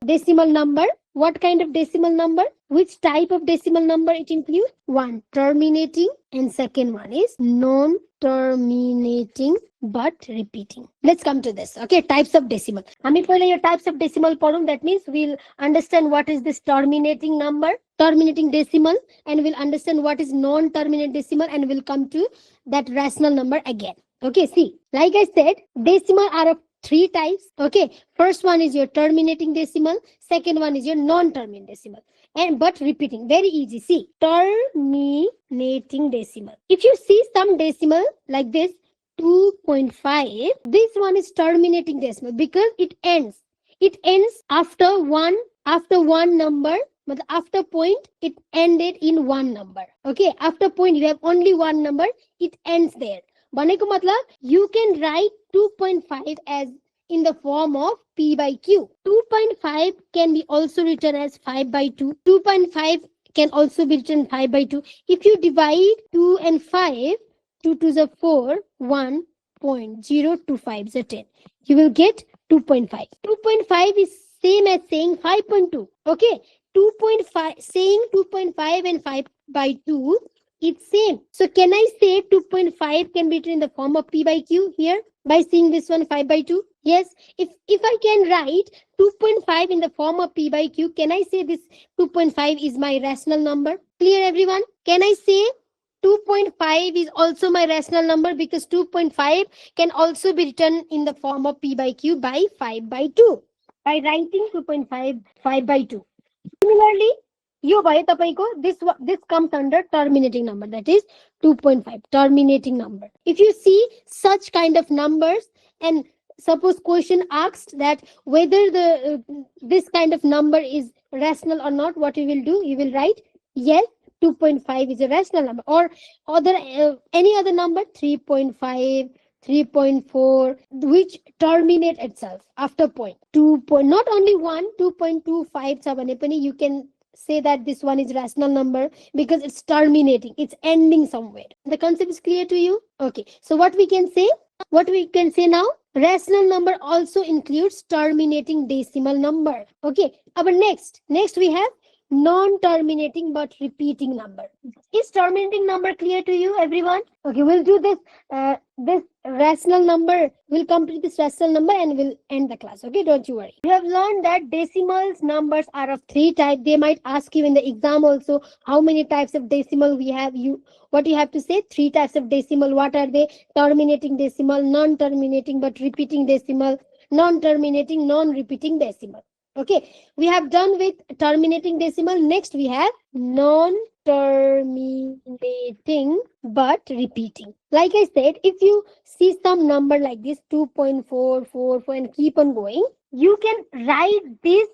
number. What kind of decimal number? Which type of decimal number it includes? One, terminating, and second one is non-terminating but repeating. Let's come to this. Okay, types of decimal. Your types of decimal problem. That means we'll understand what is this terminating decimal, and we'll understand what is non-terminating decimal, and we'll come to that rational number again. Okay, see, like I said, decimal are of three types. Okay, first one is your terminating decimal, second one is your non-terminating decimal, and but repeating. Very easy. See, terminating decimal. If you see some decimal like this, 2.5, this one is terminating decimal because it ends after one number, but after point it ended in one number. Okay, after point you have only one number, it ends there. Baneko matlab, you can write 2.5 as in the form of P by Q. 2.5 can be also written as 5 by 2. 2.5 can also be written 5 by 2. If you divide 2 and 5, 2 to the 4, 1.025 is 10. You will get 2.5. 2.5 is same as saying 5.2. Okay, 2.5, saying 2.5 and 5 by 2, it's same. So can I say 2.5 can be written in the form of P by Q here by seeing this one 5 by 2? Yes. If I can write 2.5 in the form of P by Q, can I say this 2.5 is my rational number? Clear, everyone? Can I say 2.5 is also my rational number because 2.5 can also be written in the form of P by Q by 5 by 2 by writing 2.5 5 by 2. Similarly, this comes under terminating number, that is 2.5 terminating number. If you see such kind of numbers, and suppose question asked that whether this kind of number is rational or not, what you will do? You will write yes, 2.5 is a rational number, or any other number, 3.5, 3.4, which terminate itself after point. Not only 2.25, you can say that this one is rational number because it's terminating, it's ending somewhere. The concept is clear to you? Okay, so what we can say now, rational number also includes terminating decimal number. Okay, our next we have non-terminating but repeating number. Is terminating number clear to you, everyone? Okay, we'll do this rational number. We'll complete this rational number and we'll end the class. Okay, don't you worry. You have learned that decimals numbers are of three types. They might ask you in the exam also how many types of decimal we have. What you have to say? Three types of decimal. What are they? Terminating decimal, non-terminating but repeating decimal, non-terminating, non-repeating decimal. Okay, we have done with terminating decimal. Next we have non terminating but repeating. Like I said, if you see some number like this 2.444 and keep on going, you can write this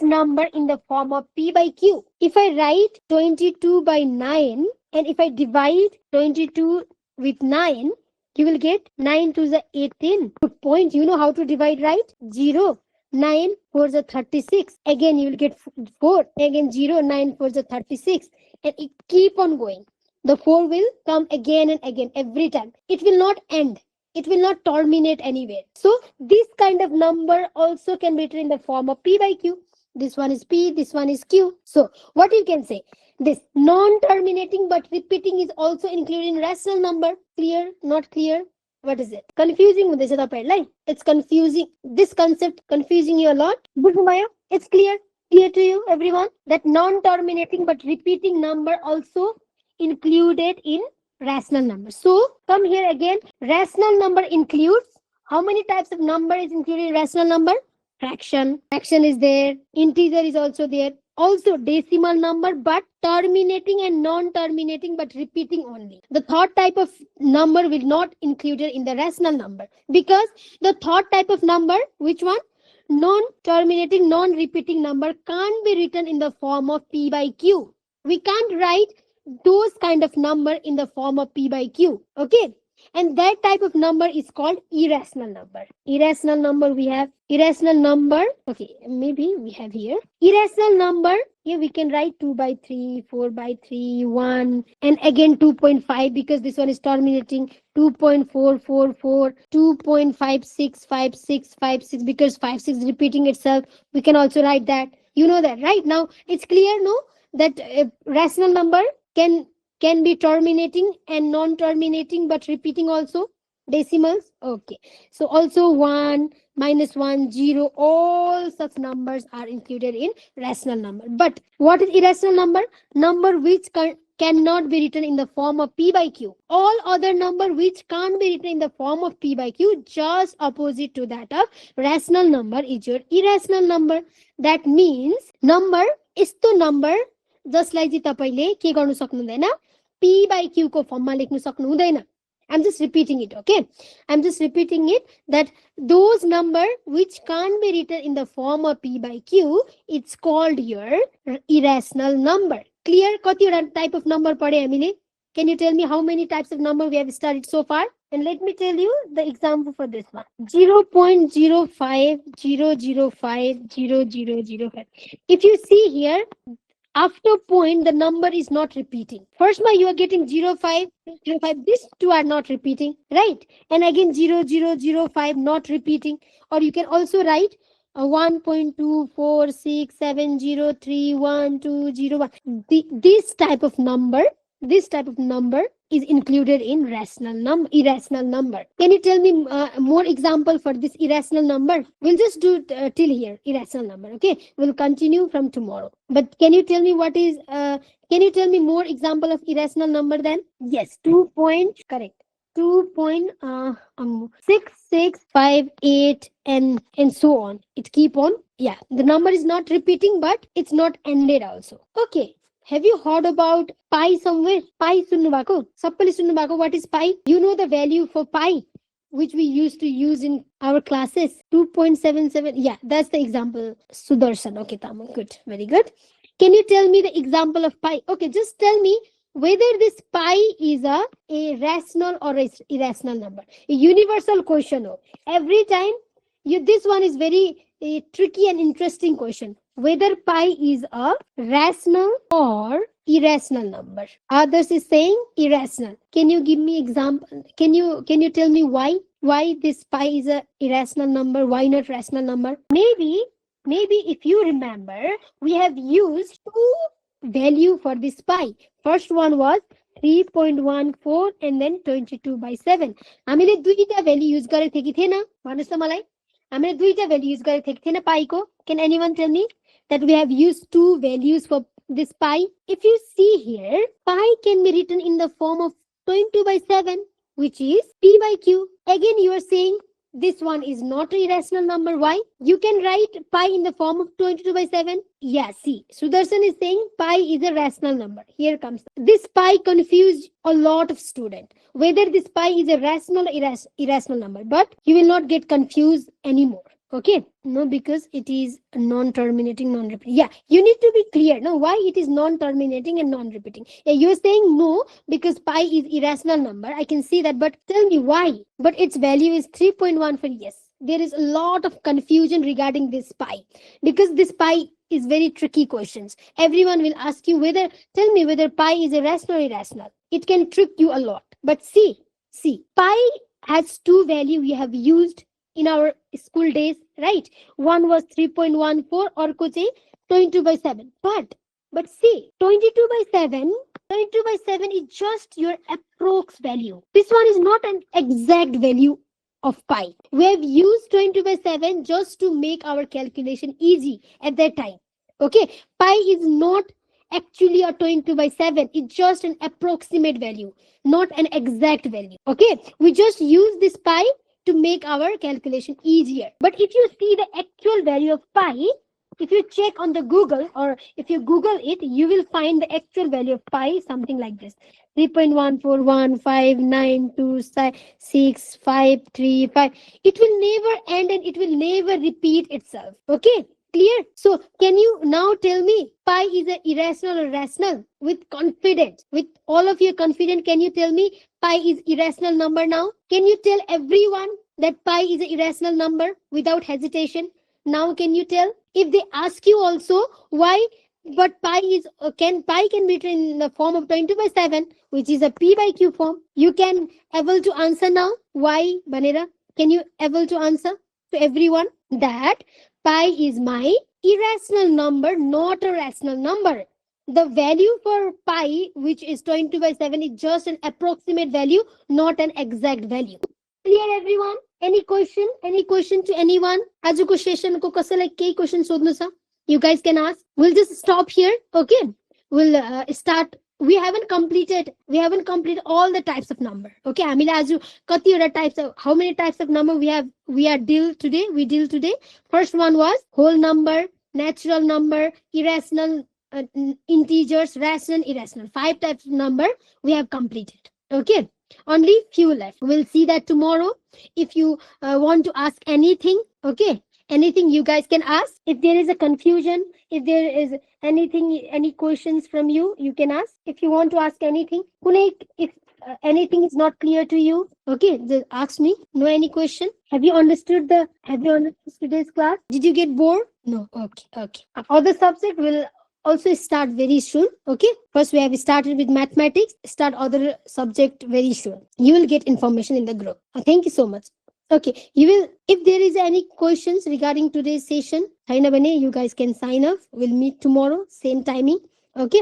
number in the form of p by q. If I write 22 by 9 and if I divide 22 with 9, you will get 9 to the 18. Good point. You know how to divide, right? 0, 9 4 the 36. Again, you will get 4. Again, 0, 9 4 the 36. And it keep on going. The 4 will come again and again every time. It will not end. It will not terminate anywhere. So this kind of number also can be written in the form of p by q. This one is p, this one is q. So what you can say? This non-terminating but repeating is also included in rational number. Clear? Not clear? What is it? Confusing with this right? It's confusing. This concept confusing you a lot. Maya, it's clear. Clear to you, everyone? That non-terminating but repeating number also included in rational number. So come here again. Rational number includes how many types of number is included in rational number? Fraction. Fraction is there. Integer is also there. Also decimal number, but terminating and non-terminating but repeating only. The third type of number will not included in the rational number because the third type of number, which one? Non-terminating, non-repeating number can't be written in the form of p by q. We can't write those kind of number in the form of p by q. Okay. And that type of number is called irrational number. Irrational number, we have irrational number. Okay, maybe we have here irrational number. Here we can write 2 by 3, 4 by 3, 1, and again 2.5 because this one is terminating. 2.444, 2.565656 because 56 is repeating itself. We can also write that. You know that, right? Now it's clear, no? That rational number can be terminating and non-terminating but repeating also. Decimals. Okay. So also 1, -1, 0, all such numbers are included in rational number. But what is irrational number? Number which cannot be written in the form of p by q. All other number which can't be written in the form of p by q, just opposite to that of rational number is your irrational number. That means number is to number जसलाई चाहिँ तपाईले के गर्नु सक्नु हुँदैन p by q को फर्ममा लेख्नु सक्नु हुँदैन. I'm just repeating it, okay? I'm just repeating it that those number which can't be written in the form of p by q, it's called your irrational number. Clear? कतिवटा type of number पढे हामीले? Can you tell me how many types of number we have studied so far? And let me tell you the example for this one. 0.0500500005. If you see here, after point, the number is not repeating. First, you are getting 05, 05. These two are not repeating, right? And again, 0005 not repeating. Or you can also write 1.246703120. This type of number is included in irrational number. Can you tell me more example for this irrational number? We'll just do till here, irrational number. Okay, we'll continue from tomorrow. But can you tell me what is? Can you tell me more example of irrational number then? Yes, 2 point correct. 2.6658 and so on. It keep on. Yeah, the number is not repeating, but it's not ended also. Okay. Have you heard about pi somewhere? Pi sunnu bhako? Sabbale sunnu bhako? What is pi? You know the value for pi, which we used to use in our classes. 2.77. Yeah, that's the example. Sudarshan. Okay, Tamu. Good. Very good. Can you tell me the example of pi? Okay, just tell me whether this pi is a rational or a irrational number. A universal question. Every time, this one is very tricky and interesting question. Whether pi is a rational or irrational number. Others is saying irrational. Can you give me example? Can you tell me why this pi is a irrational number? Why not rational number? Maybe if you remember, we have used two value for this pi. First one was 3.14 and then 22 by 7. हामीले दुईटा value use गरेको थियो कि थिएन भन्नुस् त मलाई. हामीले दुईटा value use गरेको थियो कि थिएन pi को. Can anyone tell me that we have used two values for this pi? If you see here, pi can be written in the form of 22 by 7, which is p by q. Again, you are saying this one is not an irrational number. Why? You can write pi in the form of 22 by 7. Yeah, see, Sudarshan is saying pi is a rational number. Here comes. This pi confused a lot of students. Whether this pi is a rational or irrational number. But you will not get confused anymore. Okay, no, because it is non-terminating, non-repeating. Yeah, you need to be clear. No, why it is non-terminating and non-repeating? Yeah, you're saying no because pi is irrational number. I can see that, but tell me why. But its value is 3.1 for yes. There is a lot of confusion regarding this pi because this pi is very tricky questions. Everyone will ask you tell me whether pi is irrational or irrational. It can trick you a lot. But see, pi has two value we have used in our school days, right? One was 3.14 or could say 22 by 7. But see, 22 by 7 is just your approx value. This one is not an exact value of pi. We have used 22 by 7 just to make our calculation easy at that time. Okay, pi is not actually a 22 by 7. It's just an approximate value, not an exact value. Okay, we just use this pi to make our calculation easier. But if you see the actual value of pi, if you check on the Google or if you Google it, you will find the actual value of pi something like this: 3.141592653. It will never end and it will never repeat itself. Okay, clear? So can you now tell me pi is an irrational or rational? With confidence, with all of your confidence, can you tell me pi is irrational number now? Can you tell everyone that pi is an irrational number without hesitation? Now can you tell? If they ask you also why, but pi can be written in the form of 22 by 7, which is a p by q form. You can able to answer now. Why, Banera? Can you able to answer to everyone that pi is my irrational number, not a rational number? The value for pi, which is 22 by 7, is just an approximate value, not an exact value. Clear, everyone? Any question? Any question to anyone? आजको session को कसैलाई केही question सोध्नु छ? You guys can ask. We'll just stop here. Okay. We'll start. We haven't completed all the types of number. Okay. हामीले आज कतिवटा types of, how many types of number we deal today. First one was whole number, natural number, irrational, integers, rational, irrational. 5 types of number we have completed. Okay. Only few left. We'll see that tomorrow. If you want to ask anything, okay, anything you guys can ask. If there is a confusion, if there is anything, any questions from you, you can ask. If you want to ask anything, if anything is not clear to you, okay, just ask me. No any question? Have you understood today's class? Did you get bored? No. Okay. Other subject will also start very soon. Okay, first we have started with mathematics, start other subject very soon. You will get information in the group. Thank you so much. Okay, you will, if there is any questions regarding today's session, you guys can sign up. We'll meet tomorrow, same timing. Okay.